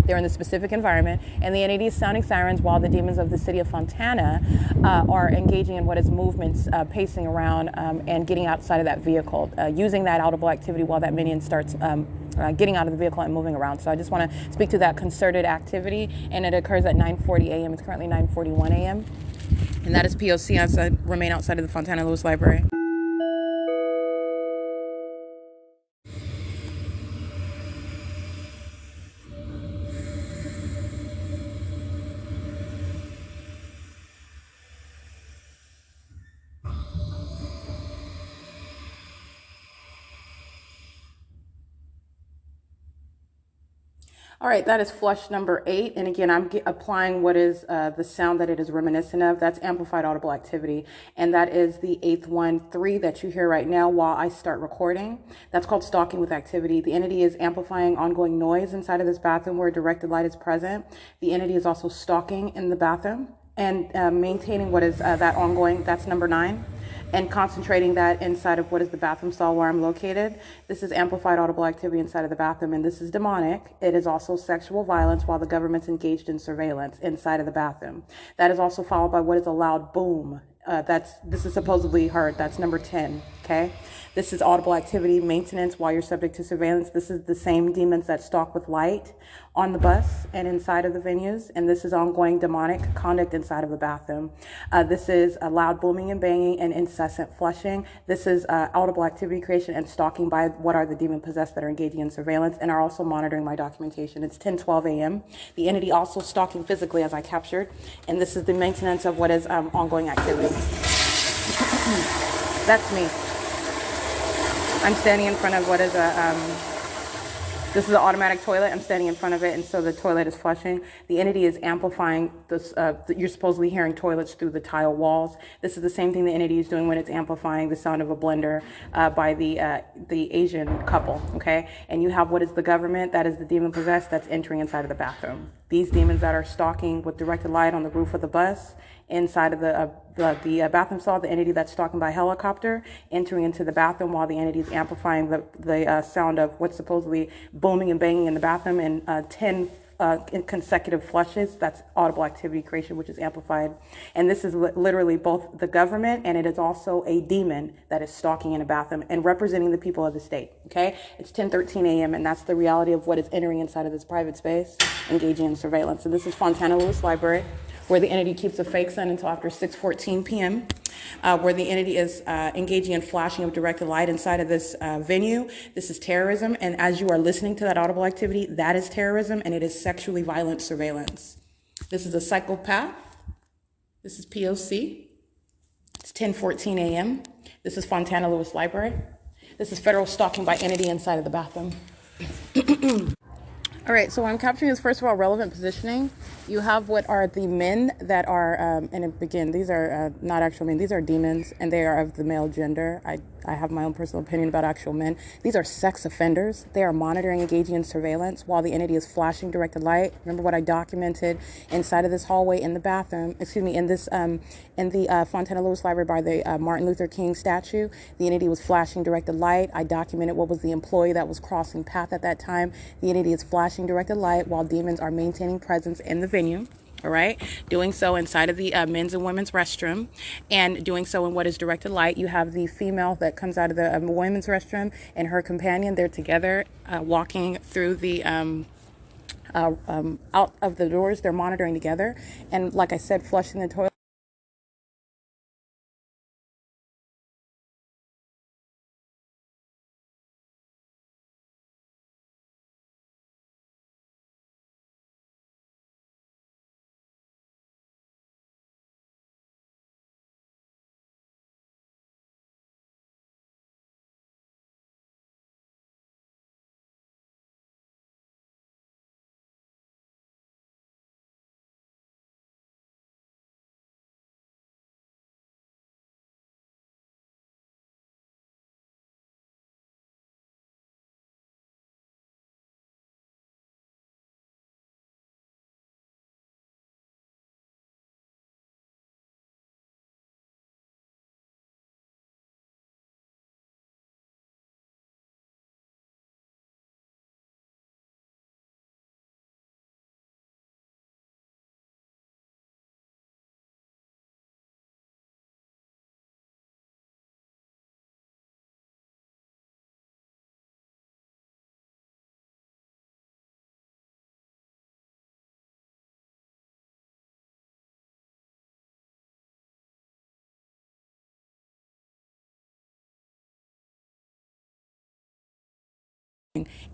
they're in the specific environment, and the entity is sounding sirens while the demons of the city of Fontana are engaging in what is movements, pacing around and getting outside of that vehicle, using that audible activity while that minion starts getting out of the vehicle and moving around. So I just want to speak to that concerted activity, and it occurs at 9:40 a.m. It's currently 9:41 a.m. And that is P.O.C. as I remain outside of the Fontana Lewis Library. All right, that is flush number 8. And again, I'm applying what is the sound that it is reminiscent of. That's amplified audible activity. And that is the 8th one, 3 that you hear right now while I start recording. That's called stalking with activity. The entity is amplifying ongoing noise inside of this bathroom where directed light is present. The entity is also stalking in the bathroom and maintaining what is that ongoing, that's number 9. And concentrating that inside of what is the bathroom stall where I'm located. This is amplified audible activity inside of the bathroom, and this is demonic. It is also sexual violence while the government's engaged in surveillance inside of the bathroom. That is also followed by what is a loud boom. This is supposedly heard. That's number 10. Okay. This is audible activity maintenance while you're subject to surveillance. This is the same demons that stalk with light on the bus and inside of the venues. And this is ongoing demonic conduct inside of the bathroom. This is a loud booming and banging and incessant flushing. This is audible activity creation and stalking by what are the demon possessed that are engaging in surveillance and are also monitoring my documentation. It's 10:12 a.m. The entity also stalking physically as I captured. And this is the maintenance of what is ongoing activity. That's me. I'm standing in front of what is this is an automatic toilet. I'm standing in front of it, and so the toilet is flushing. The entity is amplifying this. You're supposedly hearing toilets through the tile walls. This is the same thing the entity is doing when it's amplifying the sound of a blender by the Asian couple, okay? And you have what is the government, that is the demon possessed, that's entering inside of the bathroom. These demons that are stalking with directed light on the roof of the bus, inside of the bathroom stall, the entity that's stalking by helicopter, entering into the bathroom while the entity is amplifying the sound of what's supposedly booming and banging in the bathroom, and 10 in consecutive flushes. That's audible activity creation, which is amplified. And this is literally both the government, and it is also a demon that is stalking in a bathroom and representing the people of the state. Okay, it's 10:13 a.m. and that's the reality of what is entering inside of this private space, engaging in surveillance. And this is Fontana Lewis Library, where the entity keeps a fake sun until after 6:14 p.m., where the entity is engaging in flashing of directed light inside of this venue. This is terrorism, and as you are listening to that audible activity, that is terrorism, and it is sexually violent surveillance. This is a psychopath. This is P.O.C. It's 10:14 a.m. This is Fontana Lewis Library. This is federal stalking by entity inside of the bathroom. All right, so what I'm capturing is, first of all, relevant positioning. You have what are the men that are, and again, these are not actual men, these are demons, and they are of the male gender. I have my own personal opinion about actual men. These are sex offenders. They are monitoring, engaging in surveillance while the entity is flashing directed light. Remember what I documented inside of this hallway in the bathroom, in this, in the Fontana Lewis Library by the Martin Luther King statue. The entity was flashing directed light. I documented what was the employee that was crossing path at that time. The entity is flashing directed light while demons are maintaining presence in the venue. All right, doing so inside of the men's and women's restroom, and doing so in what is directed light. You have the female that comes out of the women's restroom and her companion. They're together walking through the out of the doors. They're monitoring together, and like I said, flushing the toilet.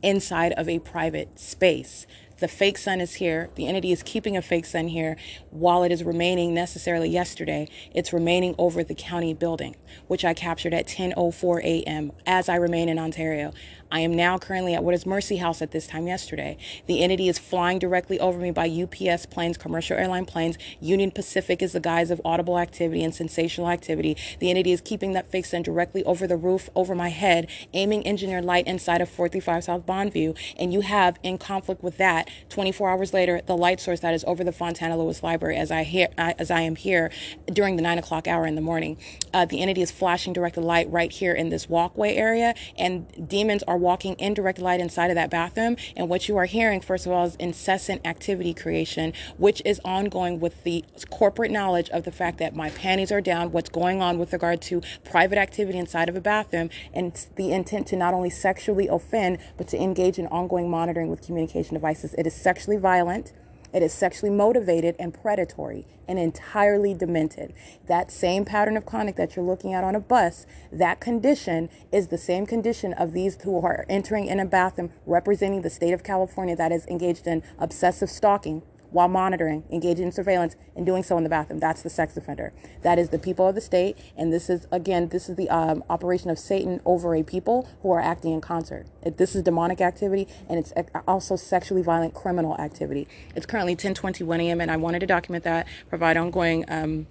Inside of a private space. The fake sun is here. The entity is keeping a fake sun here while it is remaining necessarily yesterday. It's remaining over the county building, which I captured at 10:04 a.m. as I remain in Ontario. I am now currently at what is Mercy House at this time yesterday. The entity is flying directly over me by UPS planes, commercial airline planes. Union Pacific is the guise of audible activity and sensational activity. The entity is keeping that fake sun directly over the roof, over my head, aiming engineered light inside of 435 South Bonneview. And you have, in conflict with that, 24 hours later, the light source that is over the Fontana Lewis Library as I am here during the 9 o'clock hour in the morning. The entity is flashing directed light right here in this walkway area, and demons are walking in directed light inside of that bathroom. And what you are hearing, first of all, is incessant activity creation, which is ongoing with the corporate knowledge of the fact that my panties are down, what's going on with regard to private activity inside of a bathroom, and the intent to not only sexually offend, but to engage in ongoing monitoring with communication devices. It is sexually violent. It is sexually motivated and predatory and entirely demented. That same pattern of conduct that you're looking at on a bus, that condition is the same condition of these who are entering in a bathroom representing the state of California that is engaged in obsessive stalking while monitoring, engaging in surveillance, and doing so in the bathroom. That's the sex offender. That is the people of the state, and this is the operation of Satan over a people who are acting in concert. This is demonic activity, and it's also sexually violent criminal activity. It's currently 10:21 a.m., and I wanted to document that, provide ongoing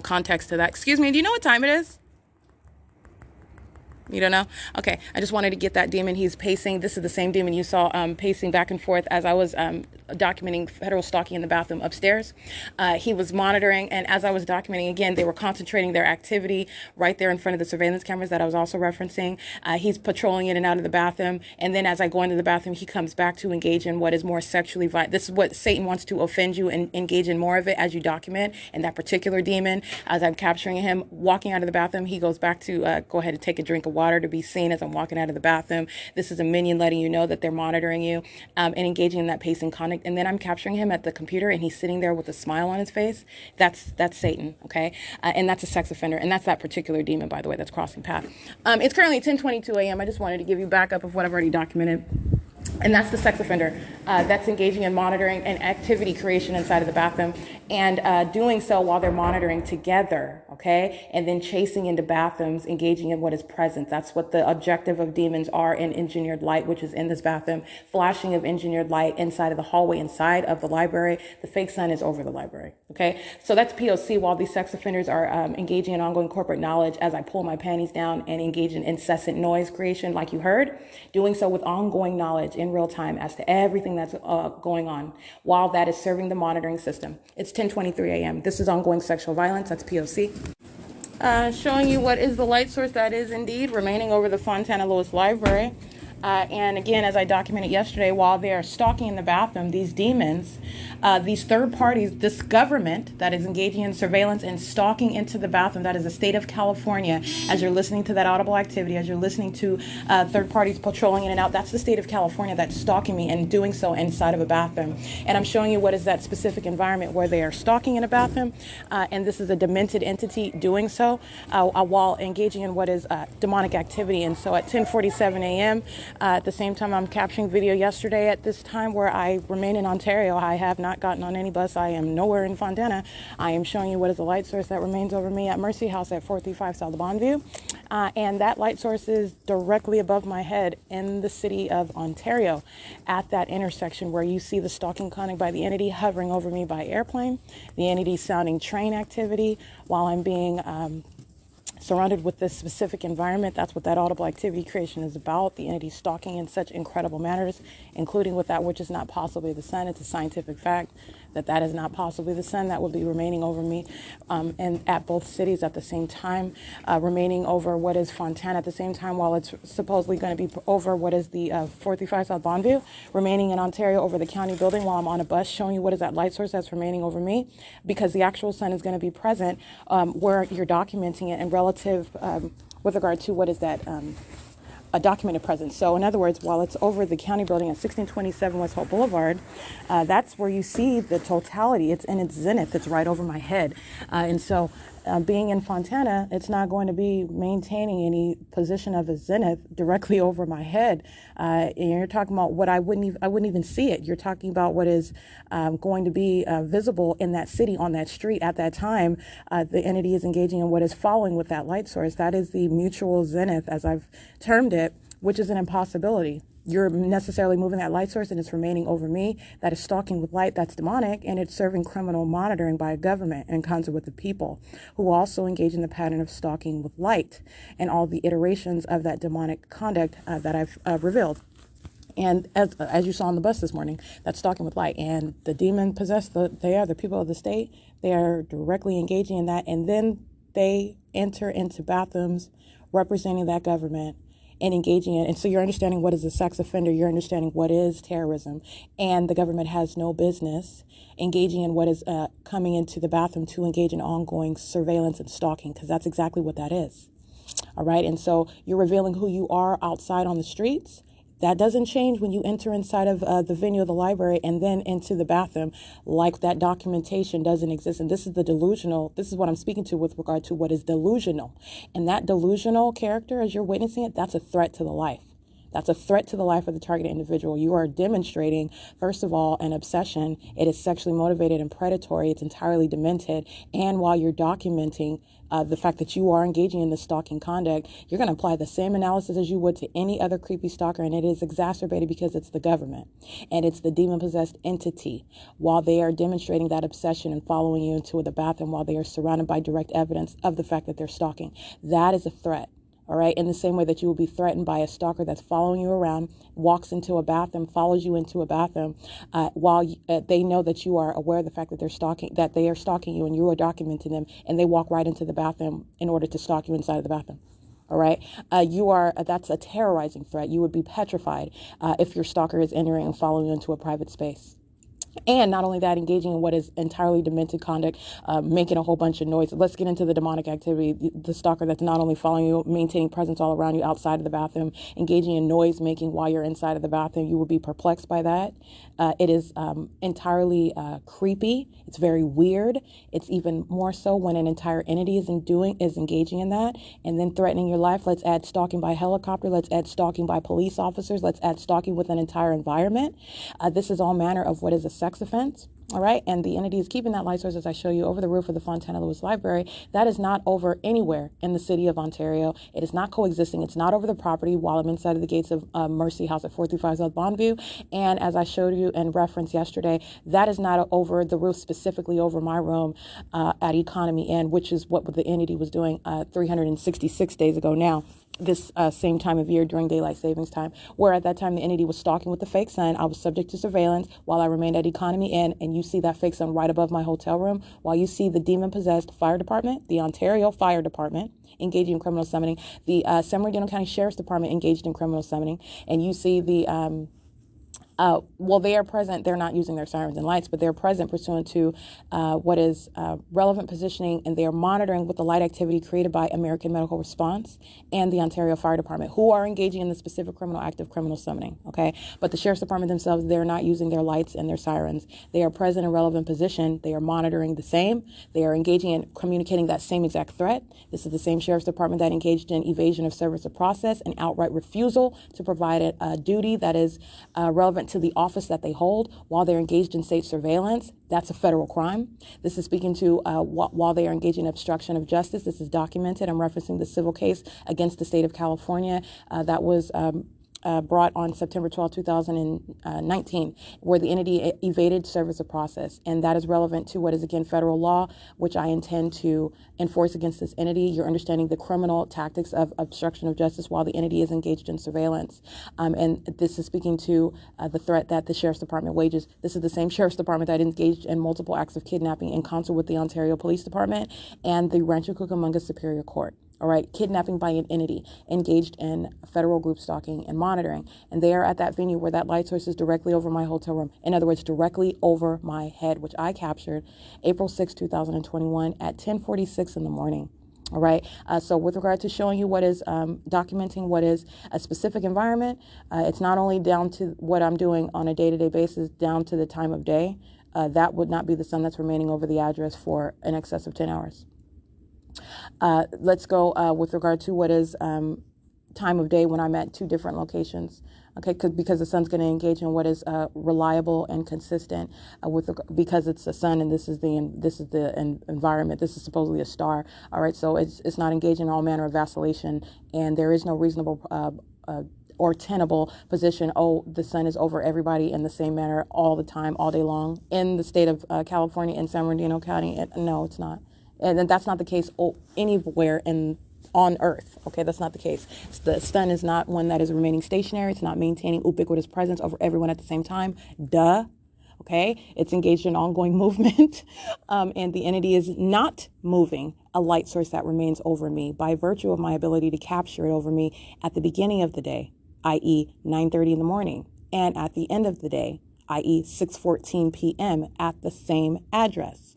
context to that. Excuse me, do you know what time it is? You don't know? Okay. I just wanted to get that demon. He's pacing. This is the same demon you saw pacing back and forth as I was documenting federal stalking in the bathroom upstairs. He was monitoring, and as I was documenting, again, they were concentrating their activity right there in front of the surveillance cameras that I was also referencing. He's patrolling in and out of the bathroom, and then as I go into the bathroom, he comes back to engage in what is more sexually violent. This is what Satan wants to offend you and engage in more of it as you document. And that particular demon, as I'm capturing him, walking out of the bathroom, he goes back to go ahead and take a drink of water to be seen as I'm walking out of the bathroom. This is a minion letting you know that they're monitoring you and engaging in that pacing conduct. And then I'm capturing him at the computer, and he's sitting there with a smile on his face. That's Satan, okay? And that's a sex offender, and that's that particular demon, by the way, that's crossing path. It's currently 10:22 a.m. I just wanted to give you backup of what I've already documented. And that's the sex offender that's engaging in monitoring and activity creation inside of the bathroom, and doing so while they're monitoring together, okay? And then chasing into bathrooms, engaging in what is present. That's what the objective of demons are in engineered light, which is in this bathroom. Flashing of engineered light inside of the hallway, inside of the library. The fake sun is over the library, okay? So that's P.O.C. while these sex offenders are engaging in ongoing corporate knowledge as I pull my panties down and engage in incessant noise creation, like you heard, doing so with ongoing knowledge in real time as to everything that's going on while that is serving the monitoring system. It's 10:23 a.m. This is ongoing sexual violence. That's P.O.C. Showing you what is the light source that is indeed remaining over the Fontana Lewis Library. And again, as I documented yesterday, while they are stalking in the bathroom, these demons, these third parties, this government that is engaging in surveillance and stalking into the bathroom, that is the state of California, as you're listening to that audible activity, as you're listening to third parties patrolling in and out, that's the state of California that's stalking me and doing so inside of a bathroom. And I'm showing you what is that specific environment where they are stalking in a bathroom, and this is a demented entity doing so while engaging in what is demonic activity. And so at 10:47 a.m., at the same time, I'm capturing video yesterday at this time where I remain in Ontario. I have not gotten on any bus. I am nowhere in Fontana. I am showing you what is the light source that remains over me at Mercy House at 435 South Bonneview. And that light source is directly above my head in the city of Ontario at that intersection where you see the stalking conduct by the entity hovering over me by airplane, the entity sounding train activity while I'm being surrounded with this specific environment. That's what that audible activity creation is about. The entity stalking in such incredible manners, including with that which is not possibly the sun. It's a scientific fact that that is not possibly the sun that will be remaining over me, and at both cities at the same time, remaining over what is Fontana at the same time, while it's supposedly going to be over what is the 435 South Bonneview, remaining in Ontario over the county building while I'm on a bus, showing you what is that light source that's remaining over me, because the actual sun is going to be present where you're documenting it in relative with regard to what is that a documented presence. So in other words, while it's over the county building at 1627 West Hope Boulevard, that's where you see the totality. It's in its zenith. It's right over my head. And so being in Fontana, it's not going to be maintaining any position of a zenith directly over my head. And you're talking about what I wouldn't even see it. You're talking about what is going to be visible in that city, on that street at that time. The entity is engaging in what is following with that light source. That is the mutual zenith, as I've termed it, which is an impossibility. You're necessarily moving that light source and it's remaining over me. That is stalking with light. That's demonic, and it's serving criminal monitoring by a government in concert with the people who also engage in the pattern of stalking with light and all the iterations of that demonic conduct that I've revealed. And as you saw on the bus this morning, that's stalking with light. And the demon possessed, they are the people of the state. They are directly engaging in that. And then they enter into bathrooms representing that government and engaging in. And so you're understanding what is a sex offender. You're understanding what is terrorism. And the government has no business engaging in what is coming into the bathroom to engage in ongoing surveillance and stalking, because that's exactly what that is. All right. And so you're revealing who you are outside on the streets. That doesn't change when you enter inside of the venue of the library and then into the bathroom, like that documentation doesn't exist. And this is the delusional. This is what I'm speaking to with regard to what is delusional. And that delusional character, as you're witnessing it, that's a threat to the life. That's a threat to the life of the targeted individual. You are demonstrating, first of all, an obsession. It is sexually motivated and predatory. It's entirely demented. And while you're documenting the fact that you are engaging in the stalking conduct, you're going to apply the same analysis as you would to any other creepy stalker, and it is exacerbated because it's the government and it's the demon-possessed entity. While they are demonstrating that obsession and following you into the bathroom while they are surrounded by direct evidence of the fact that they're stalking, that is a threat. All right. In the same way that you will be threatened by a stalker that's following you around, walks into a bathroom, follows you into a bathroom, while they know that you are aware of the fact that they are stalking you, and you are documenting them, and they walk right into the bathroom in order to stalk you inside of the bathroom. All right. That's a terrorizing threat. You would be petrified if your stalker is entering and following you into a private space. And not only that, engaging in what is entirely demented conduct, making a whole bunch of noise. Let's get into the demonic activity. The stalker that's not only following you, maintaining presence all around you outside of the bathroom, engaging in noise making while you're inside of the bathroom. You will be perplexed by that. It is entirely creepy. It's very weird. It's even more so when an entire entity is engaging in that and then threatening your life. Let's add stalking by helicopter. Let's add stalking by police officers. Let's add stalking with an entire environment. This is all manner of what is a sex offense. All right. And the entity is keeping that light source, as I show you, over the roof of the Fontana Lewis Library. That is not over anywhere in the city of Ontario. It is not coexisting. It's not over the property while I'm inside of the gates of Mercy House at 435 South Bonneview. And as I showed you and referenced yesterday, that is not over the roof, specifically over my room at Economy Inn, which is what the entity was doing 366 days ago now. This same time of year during daylight savings time, where at that time the entity was stalking with the fake sun. I was subject to surveillance while I remained at Economy Inn, and you see that fake sun right above my hotel room, while you see the demon-possessed fire department, the Ontario Fire Department, engaging in criminal summoning, the San Bernardino County Sheriff's Department engaged in criminal summoning, and you see the they are present. They're not using their sirens and lights, but they're present pursuant to what is relevant positioning, and they are monitoring with the light activity created by American Medical Response and the Ontario Fire Department, who are engaging in the specific criminal act of criminal summoning. Okay, but the Sheriff's Department themselves, they're not using their lights and their sirens. They are present in relevant position. They are monitoring the same. They are engaging in communicating that same exact threat. This is the same Sheriff's Department that engaged in evasion of service of process and outright refusal to provide a duty that is relevant to the office that they hold while they're engaged in state surveillance. That's a federal crime. This is speaking to while they are engaging in obstruction of justice. This is documented. I'm referencing the civil case against the state of California that was brought on September 12, 2019, where the entity evaded service of process. And that is relevant to what is, again, federal law, which I intend to enforce against this entity. You're understanding the criminal tactics of obstruction of justice while the entity is engaged in surveillance. And this is speaking to the threat that the Sheriff's Department wages. This is the same Sheriff's Department that engaged in multiple acts of kidnapping in concert with the Ontario Police Department and the Rancho Cucamonga Superior Court. All right, kidnapping by an entity engaged in federal group stalking and monitoring. And they are at that venue where that light source is directly over my hotel room. In other words, directly over my head, which I captured April 6, 2021 at 10:46 in the morning. All right. So with regard to showing you what is documenting what is a specific environment, it's not only down to what I'm doing on a day-to-day basis, down to the time of day. That would not be the sun that's remaining over the address for in excess of 10 hours. Let's go with regard to what is time of day when I'm at two different locations. Okay, because the sun's going to engage in what is reliable and consistent because it's the sun and this is the environment. This is supposedly a star. All right, so it's not engaging in all manner of vacillation, and there is no reasonable or tenable position. Oh, the sun is over everybody in the same manner all the time, all day long in the state of California in San Bernardino County. No, it's not. And that's not the case anywhere on Earth. Okay, that's not the case. The sun is not one that is remaining stationary. It's not maintaining ubiquitous presence over everyone at the same time. Duh. Okay, it's engaged in ongoing movement, and the entity is not moving a light source that remains over me by virtue of my ability to capture it over me at the beginning of the day, i.e. 9:30 in the morning, and at the end of the day, i.e. 6:14 p.m. at the same address.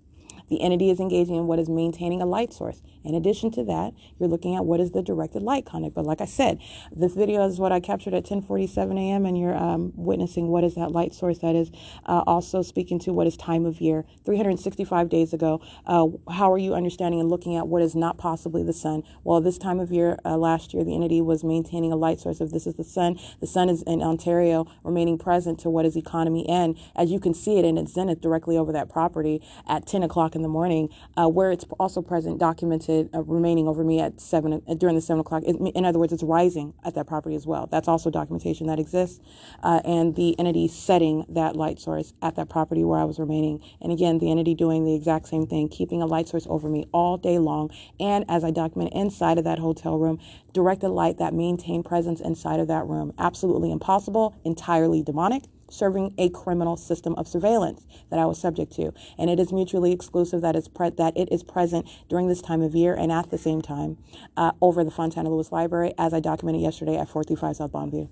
The entity is engaging in what is maintaining a light source. In addition to that, you're looking at what is the directed light conduct. But like I said, this video is what I captured at 10:47 a.m. and you're witnessing what is that light source that is also speaking to what is time of year, 365 days ago. How are you understanding and looking at what is not possibly the sun? Well, this time of year, last year, the entity was maintaining a light source of this is the sun. The sun is in Ontario, remaining present to what is Economy Inn. As you can see it in its zenith directly over that property at 10 o'clock in in the morning, where it's also present, documented, remaining over me at 7 during the 7 o'clock. In other words, it's rising at that property as well. That's also documentation that exists, and the entity setting that light source at that property where I was remaining. And again, the entity doing the exact same thing, keeping a light source over me all day long. And as I document inside of that hotel room, directed light that maintained presence inside of that room. Absolutely impossible, entirely demonic, serving a criminal system of surveillance that I was subject to. And it is mutually exclusive that it is present during this time of year and at the same time over the Fontana Lewis Library, as I documented yesterday at 435 South Bonneville.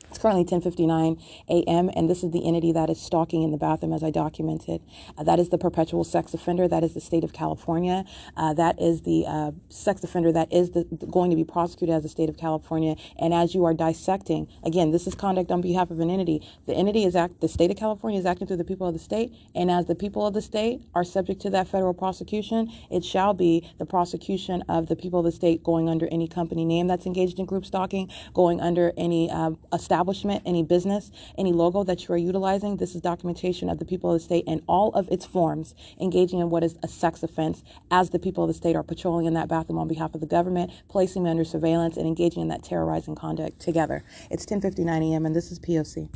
It's currently 10:59 a.m., and this is the entity that is stalking in the bathroom, as I documented. That is the perpetual sex offender. That is the state of California. That is the sex offender that is going to be prosecuted as the state of California. And as you are dissecting, again, this is conduct on behalf of an entity. The state of California is acting through the people of the state, and as the people of the state are subject to that federal prosecution, it shall be the prosecution of the people of the state going under any company name that's engaged in group stalking, going under any establishment, any business, any logo that you are utilizing. This is documentation of the people of the state and all of its forms engaging in what is a sex offense, as the people of the state are patrolling in that bathroom on behalf of the government, placing me under surveillance and engaging in that terrorizing conduct together. It's 10:59 a.m. and this is P.O.C.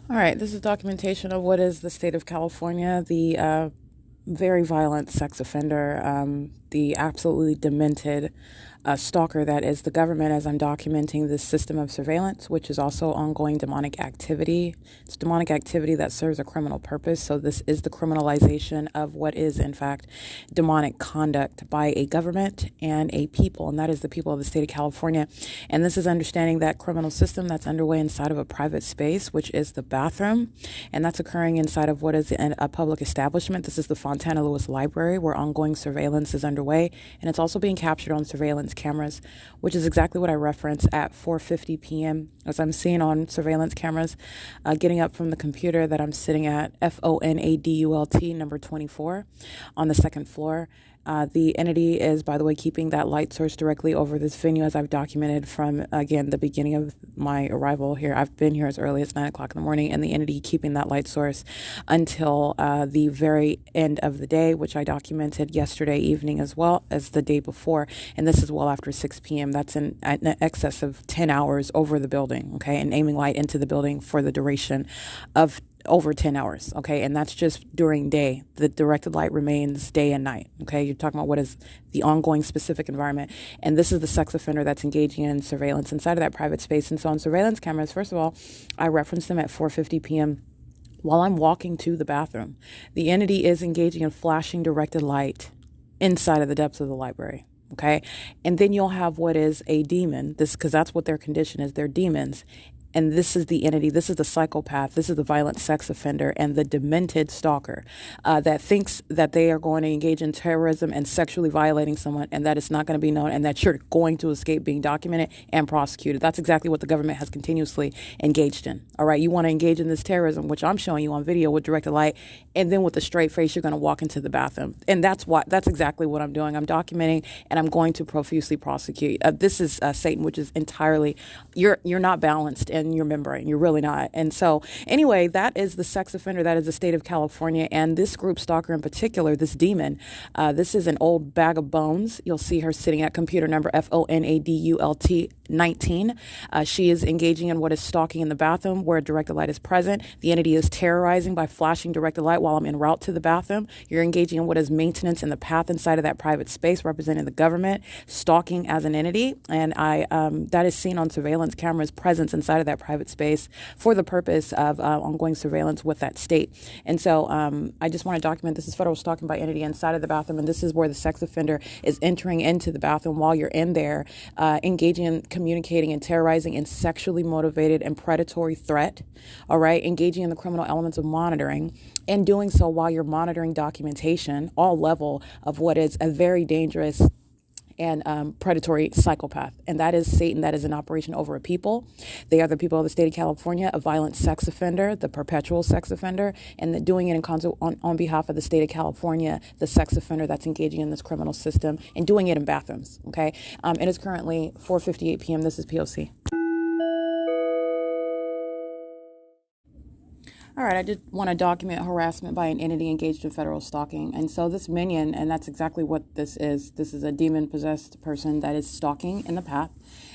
All right, this is documentation of what is the state of California, the very violent sex offender, the absolutely demented stalker that is the government, as I'm documenting this system of surveillance, which is also ongoing demonic activity. It's demonic activity that serves a criminal purpose. So this is the criminalization of what is, in fact, demonic conduct by a government and a people, and that is the people of the state of California. And this is understanding that criminal system that's underway inside of a private space, which is the bathroom, and that's occurring inside of what is a public establishment. This is the Fontana Lewis Library, where ongoing surveillance is underway, and it's also being captured on surveillance cameras, which is exactly what I referenced at 4:50 p.m. as I'm seeing on surveillance cameras, getting up from the computer that I'm sitting at, FONADULT number 24 on the second floor. The entity is, by the way, keeping that light source directly over this venue, as I've documented from, again, the beginning of my arrival here. I've been here as early as 9 o'clock in the morning, and the entity keeping that light source until the very end of the day, which I documented yesterday evening as well as the day before. And this is well after 6 p.m. That's in excess of 10 hours over the building, okay, and aiming light into the building for the duration of over 10 hours, okay? And that's just during day. The directed light remains day and night, okay? You're talking about what is the ongoing specific environment. And this is the sex offender that's engaging in surveillance inside of that private space. And so on surveillance cameras, first of all, I referenced them at 4:50 p.m. while I'm walking to the bathroom. The entity is engaging in flashing directed light inside of the depths of the library. Okay. And then you'll have what is a demon, because that's what their condition is. They're demons. And this is the entity, this is the psychopath, this is the violent sex offender and the demented stalker that thinks that they are going to engage in terrorism and sexually violating someone, and that it's not going to be known, and that you're going to escape being documented and prosecuted. That's exactly what the government has continuously engaged in. All right, you want to engage in this terrorism, which I'm showing you on video with directed light, and then with a straight face, you're going to walk into the bathroom. And that's exactly what I'm doing. I'm documenting, and I'm going to profusely prosecute. This is Satan, which is entirely, you're not balanced in your membrane. You're really not. And so anyway, that is the sex offender. That is the state of California. And this group stalker in particular, this demon, this is an old bag of bones. You'll see her sitting at computer number FONADULT 19. She is engaging in what is stalking in the bathroom where directed light is present. The entity is terrorizing by flashing directed light while I'm en route to the bathroom. You're engaging in what is maintenance in the path inside of that private space, representing the government, stalking as an entity. And that is seen on surveillance cameras, presence inside of that private space for the purpose of ongoing surveillance with that state. And so I just want to document this is federal stalking by entity inside of the bathroom. And this is where the sex offender is entering into the bathroom while you're in there, engaging in communicating and terrorizing in sexually motivated and predatory threat. All right. Engaging in the criminal elements of monitoring, and doing so while you're monitoring documentation, all level of what is a very dangerous and predatory psychopath. And that is Satan. That is an operation over a people. They are the people of the state of California, a violent sex offender, the perpetual sex offender, and doing it in concert on behalf of the state of California, the sex offender that's engaging in this criminal system and doing it in bathrooms. Okay. It is currently 4:58 p.m. This is P.O.C. All right, I did want to document harassment by an entity engaged in federal stalking. And so this minion, and that's exactly what this is a demon-possessed person that is stalking in the path,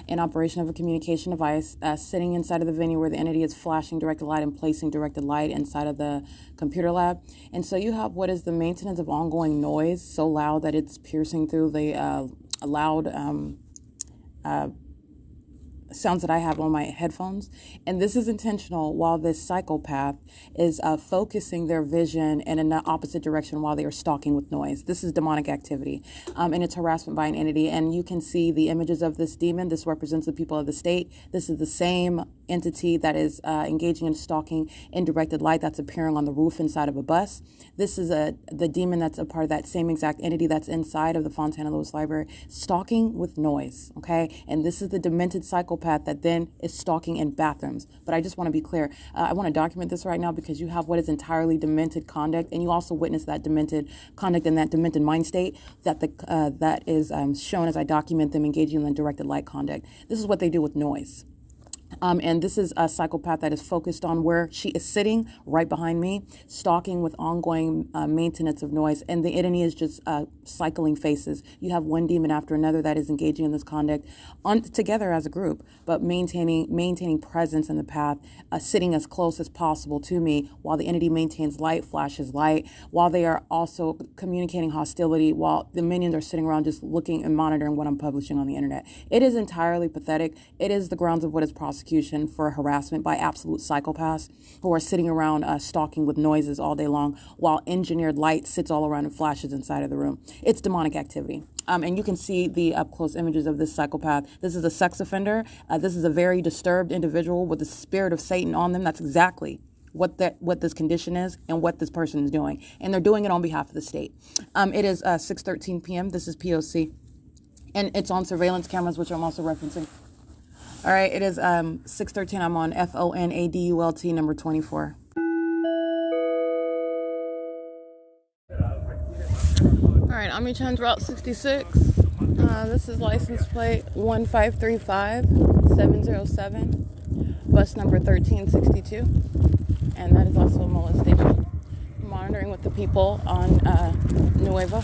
in operation of a communication device, sitting inside of the venue where the entity is flashing directed light and placing directed light inside of the computer lab. And so you have what is the maintenance of ongoing noise, so loud that it's piercing through the loud sounds that I have on my headphones. And this is intentional while this psychopath is focusing their vision in the opposite direction while they are stalking with noise. This is demonic activity, and it's harassment by an entity. And you can see the images of this demon. This represents the people of the state. This is the same entity that is engaging in stalking in directed light that's appearing on the roof inside of a bus. This is the demon that's a part of that same exact entity that's inside of the Fontana Lewis Library, stalking with noise, okay? And this is the demented psychopath that then is stalking in bathrooms. But I just want to be clear. I want to document this right now because you have what is entirely demented conduct, and you also witness that demented conduct and that demented mind state that is shown as I document them engaging in directed light conduct. This is what they do with noise. And this is a psychopath that is focused on where she is sitting right behind me, stalking with ongoing maintenance of noise. And the entity is just cycling faces. You have one demon after another that is engaging in this conduct together as a group, but maintaining presence in the path, sitting as close as possible to me while the entity maintains light, flashes light, while they are also communicating hostility, while the minions are sitting around just looking and monitoring what I'm publishing on the internet. It is entirely pathetic. It is the grounds of what is prosecution for harassment by absolute psychopaths who are sitting around stalking with noises all day long while engineered light sits all around and flashes inside of the room. It's demonic activity. And you can see the up-close images of this psychopath. This is a sex offender. This is a very disturbed individual with the spirit of Satan on them. That's exactly what this condition is and what this person is doing. And they're doing it on behalf of the state. It is 6:13 p.m. This is P.O.C. And it's on surveillance cameras, which I'm also referencing. All right, it is 6:13. I'm on FONADULT number 24. All right, Omnitrans Route 66. This is license plate 1535707, bus number 1362, and that is also a molestation. Monitoring with the people on Nuevo.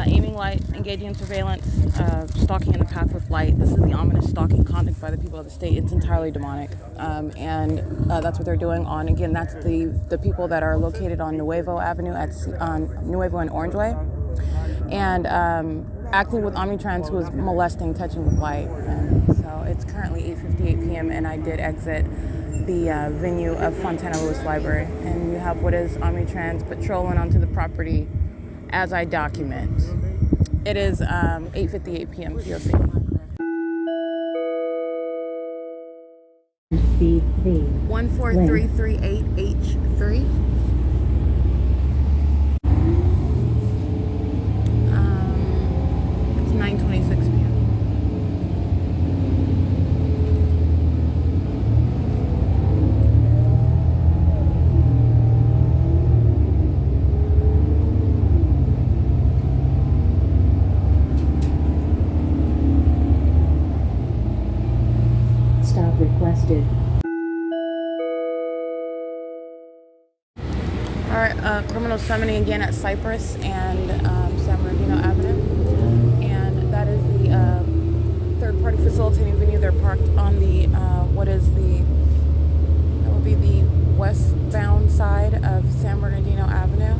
Aiming light, engaging in surveillance, stalking in the path with light. This is the ominous stalking conduct by the people of the state. It's entirely demonic, and that's what they're doing on. Again, that's the people that are located on Nuevo Avenue on Nuevo and Orange Way, and acting with Omnitrans, who is molesting, touching with light. And so it's currently 8:58 p.m. and I did exit the venue of Fontana Lewis Library, and you have what is Omnitrans patrolling onto the property as I document. It is 8:58 p.m. POC. Speed 14338H3. It's 9:26 p.m. Stop requested. All right, criminal summoning again at Cypress and San Bernardino Avenue, and that is the third-party facilitating venue. They're parked on the that would be the westbound side of San Bernardino Avenue,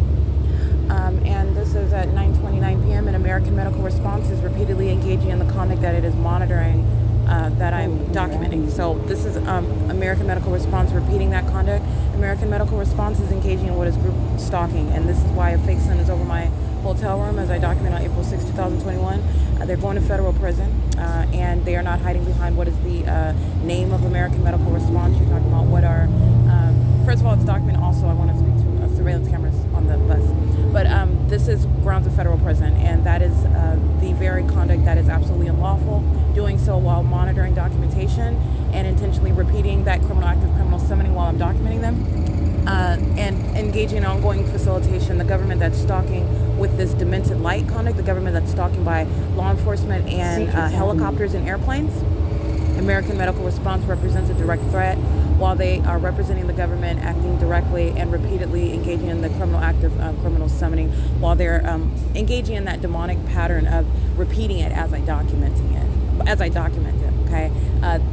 and this is at 9:29 p.m. and American Medical Response is repeatedly engaging in the conduct that it is monitoring. That I'm documenting. So this is American Medical Response repeating that conduct. American Medical Response is engaging in what is group stalking, and this is why a fake sun is over my hotel room as I document on April 6, 2021. They're going to federal prison, and they are not hiding behind what is the name of American Medical Response. You're talking about what are, first of all, it's documented. Also, I want to speak to surveillance cameras on the bus. But this is grounds of federal prison, and that is the very conduct that is absolutely unlawful, doing so while monitoring documentation and intentionally repeating that criminal act of criminal summoning while I'm documenting them, and engaging in ongoing facilitation. The government that's stalking with this demented light conduct, the government that's stalking by law enforcement and helicopters and airplanes. American Medical Response represents a direct threat while they are representing the government, acting directly and repeatedly engaging in the criminal act of criminal summoning, while they're engaging in that demonic pattern of repeating it as I document it. Okay,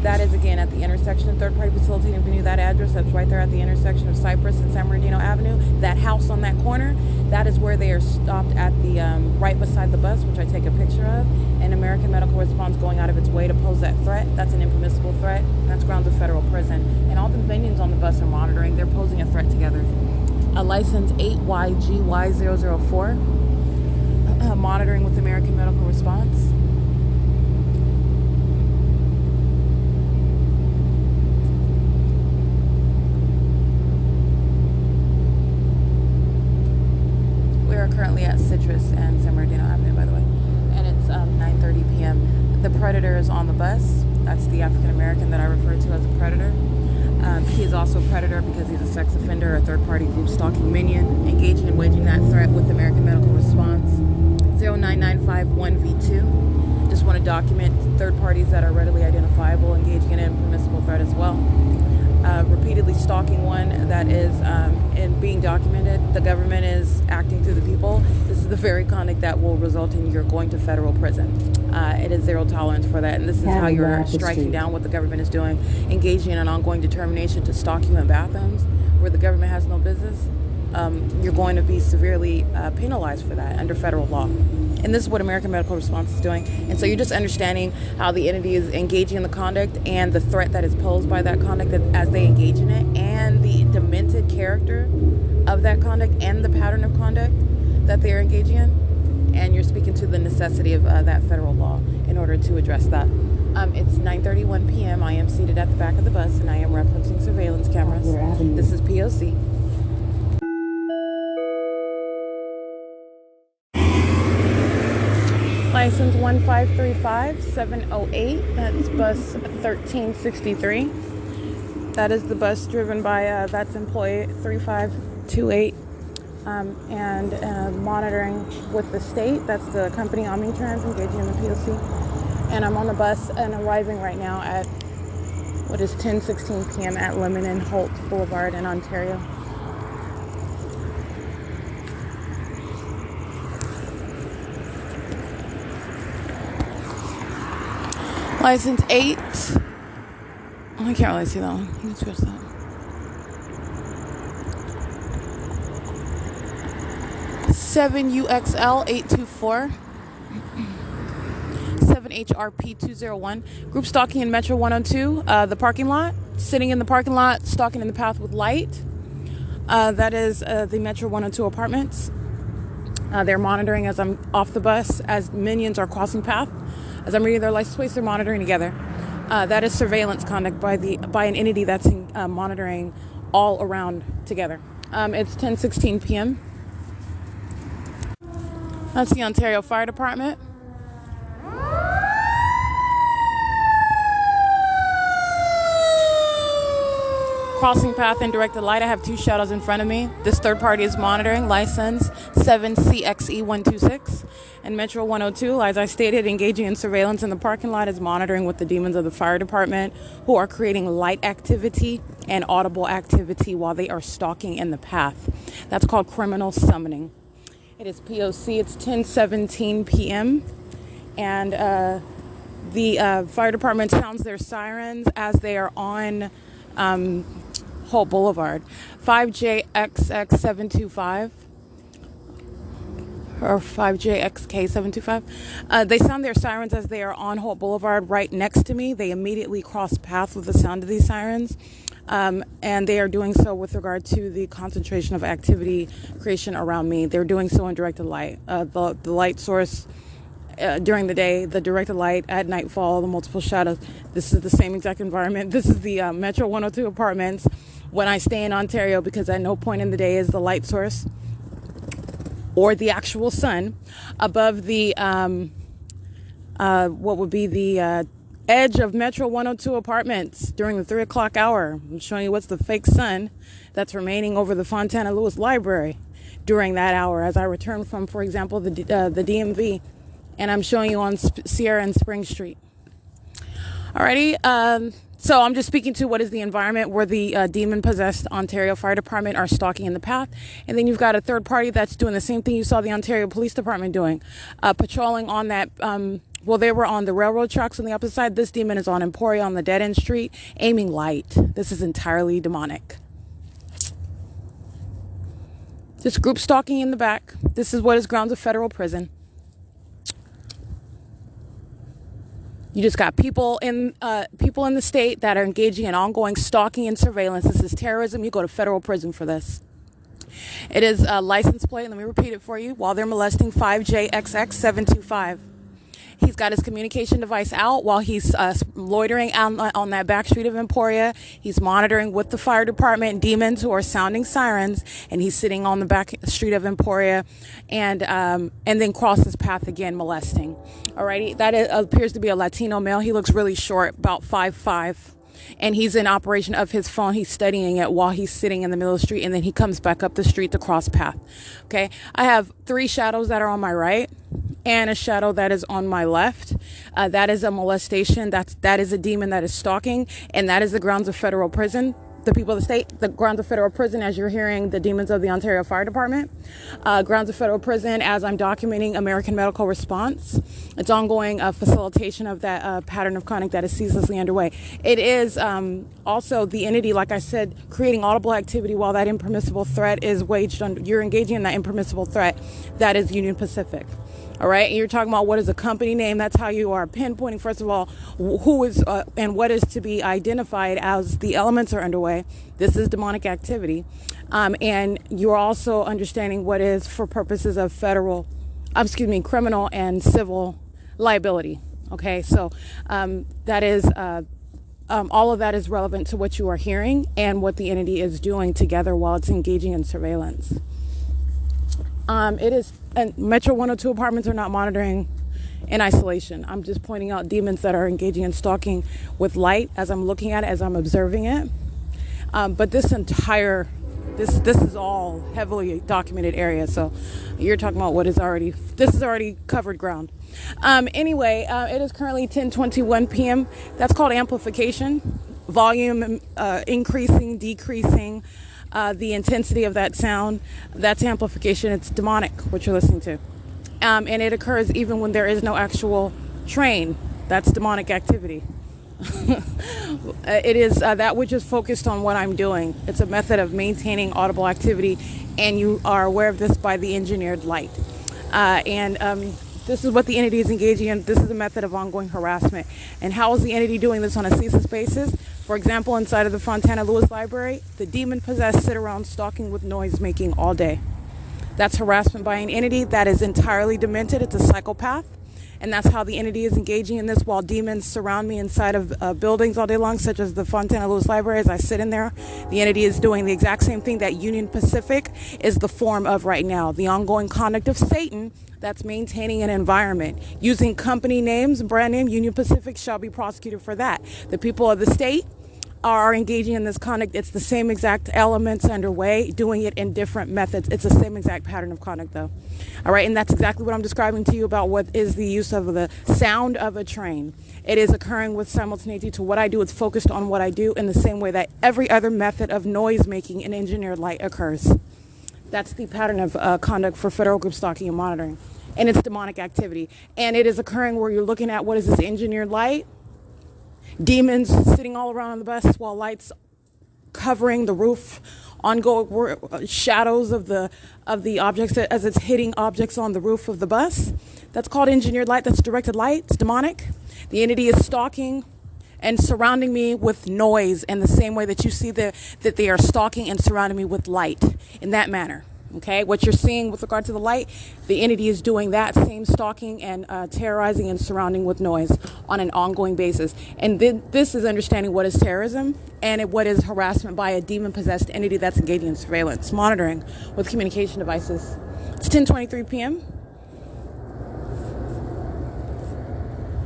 that is again at the intersection of Third Party Facility Avenue. That address, that's right there at the intersection of Cypress and San Bernardino Avenue. That house on that corner, that is where they are stopped at the right beside the bus, which I take a picture of. And American Medical Response going out of its way to pose that threat. That's an impermissible threat. That's grounds of federal prison. And all the minions on the bus are monitoring. They're posing a threat together. A license 8YGY004, monitoring with American Medical Response. We are currently at Citrus and San Bernardino Avenue, by the way, and it's 9:30 p.m. The predator is on the bus. That's the African American that I refer to as a predator. He is also a predator because he's a sex offender, a third-party group stalking minion, engaging in waging that threat with American Medical Response 09951V2. Just want to document third parties that are readily identifiable, engaging in impermissible threat as well. Repeatedly stalking one that is in being documented. The government is acting through the people. This is the very conduct that will result in you're going to federal prison. It is zero tolerance for that, and this is how you're striking down what the government is doing, engaging in an ongoing determination to stalk you in bathrooms where the government has no business. You're going to be severely penalized for that under federal law. And this is what American Medical Response is doing. And so you're just understanding how the entity is engaging in the conduct and the threat that is posed by that conduct as they engage in it, and the demented character of that conduct and the pattern of conduct that they are engaging in. And you're speaking to the necessity of that federal law in order to address that. It's 9:31 p.m. I am seated at the back of the bus, and I am referencing surveillance cameras. This is P.O.C. License 1535708, that's bus 1363. That is the bus driven by that's employee 3528, and monitoring with the state. That's the company Omnitrans engaging in the P.O.C. And I'm on the bus and arriving right now at what is 10:16 p.m. at Lemon and Holt Boulevard in Ontario. License 8. I can't really see that one. You can switch that. UXL 824. 7HRP 201. Group stalking in Metro 102. The parking lot. Sitting in the parking lot, stalking in the path with light. That is the Metro 102 apartments. They're monitoring as I'm off the bus, as minions are crossing path. As I'm reading their license plates, they're monitoring together. That is surveillance conduct by an entity that's monitoring all around together. It's 10:16 p.m. That's the Ontario Fire Department. Crossing path and directed light. I have two shadows in front of me. This third party is monitoring. License 7CXE126. And Metro 102, as I stated, engaging in surveillance in the parking lot, is monitoring with the demons of the fire department, who are creating light activity and audible activity while they are stalking in the path. That's called criminal summoning. It is P.O.C. It's 10:17 p.m. And the fire department sounds their sirens as they are on Holt Boulevard. 5JXX725 or 5JXK725. They sound their sirens as they are on Holt Boulevard right next to me. They immediately cross paths with the sound of these sirens. And they are doing so with regard to the concentration of activity creation around me. They're doing so in directed light. The light source during the day, the directed light at nightfall, the multiple shadows. This is the same exact environment. This is the Metro 102 apartments when I stay in Ontario, because at no point in the day is the light source or the actual sun above the what would be the edge of Metro 102 apartments during the 3 o'clock hour. I'm showing you what's the fake sun that's remaining over the Fontana Lewis Library during that hour as I return from, for example, the DMV. And I'm showing you on Sierra and Spring Street. Alrighty, So I'm just speaking to what is the environment where the demon-possessed Ontario Fire Department are stalking in the path. And then you've got a third party that's doing the same thing you saw the Ontario Police Department doing, patrolling on that. Well, they were on the railroad tracks on the opposite side. This demon is on Emporia on the dead-end street, aiming light. This is entirely demonic. This group stalking in the back. This is what is grounds of federal prison. You just got people in the state that are engaging in ongoing stalking and surveillance. This is terrorism. You go to federal prison for this. It is a license plate. Let me repeat it for you. While they're molesting 5JXX725. He's got his communication device out while he's loitering on that back street of Emporia. He's monitoring with the fire department demons who are sounding sirens, and he's sitting on the back street of Emporia, and then crosses path again, molesting. Alrighty, that appears to be a Latino male. He looks really short, about 5'5". And he's in operation of his phone. He's studying it while he's sitting in the middle of the street, and then he comes back up the street to cross path. Okay, I have 3 shadows that are on my right and a shadow that is on my left. That is a molestation. That is a demon that is stalking, and that is the grounds of federal prison. The people of the state, the grounds of federal prison, as you're hearing the demons of the Ontario Fire Department, grounds of federal prison, as I'm documenting American medical response. It's ongoing facilitation of that pattern of conduct that is ceaselessly underway. It is also the entity, like I said, creating audible activity while that impermissible threat is waged on. You're engaging in that impermissible threat. That is Union Pacific. All right, and you're talking about what is a company name. That's how you are pinpointing, first of all, who is and what is to be identified as the elements are underway. This is demonic activity. And you're also understanding what is for purposes of criminal and civil liability. Okay, so that is all of that is relevant to what you are hearing and what the entity is doing together while it's engaging in surveillance. It is, and Metro 102 apartments are not monitoring in isolation. I'm just pointing out demons that are engaging in stalking with light as I'm looking at it, as I'm observing it. But this is all heavily documented area. So you're talking about this is already covered ground. Anyway, it is currently 10:21 p.m. That's called amplification. Volume increasing, decreasing. The intensity of that sound, that's amplification. It's demonic, what you're listening to. And it occurs even when there is no actual train. That's demonic activity. It is that which is focused on what I'm doing. It's a method of maintaining audible activity, and you are aware of this by the engineered light. This is what the entity is engaging in. This is a method of ongoing harassment. And how is the entity doing this on a ceaseless basis? For example, inside of the Fontana Lewis Library, the demon-possessed sit around stalking with noise making all day. That's harassment by an entity that is entirely demented. It's a psychopath. And that's how the entity is engaging in this while demons surround me inside of buildings all day long, such as the Fontana Lewis Library. As I sit in there, the entity is doing the exact same thing that Union Pacific is the form of right now. The ongoing conduct of Satan that's maintaining an environment. Using company names, brand name, Union Pacific shall be prosecuted for that. The people of the state are engaging in this conduct. It's the same exact elements underway, doing it in different methods. It's the same exact pattern of conduct, though. All right, and that's exactly what I'm describing to you about what is the use of the sound of a train. It is occurring with simultaneity to what I do. It's focused on what I do in the same way that every other method of noise making in engineered light occurs. That's the pattern of conduct for federal group stalking and monitoring. And it's demonic activity. And it is occurring where you're looking at what is this engineered light? Demons sitting all around the bus while lights covering the roof, ongoing shadows of the objects as it's hitting objects on the roof of the bus. That's called engineered light. That's directed light. It's demonic. The entity is stalking and surrounding me with noise in the same way that you see that they are stalking and surrounding me with light in that manner. Okay, what you're seeing with regard to the light, the entity is doing that same stalking and terrorizing and surrounding with noise on an ongoing basis. And this is understanding what is terrorism and what is harassment by a demon-possessed entity that's engaging in surveillance, monitoring with communication devices. It's 10:23 p.m.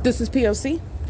This is P.O.C.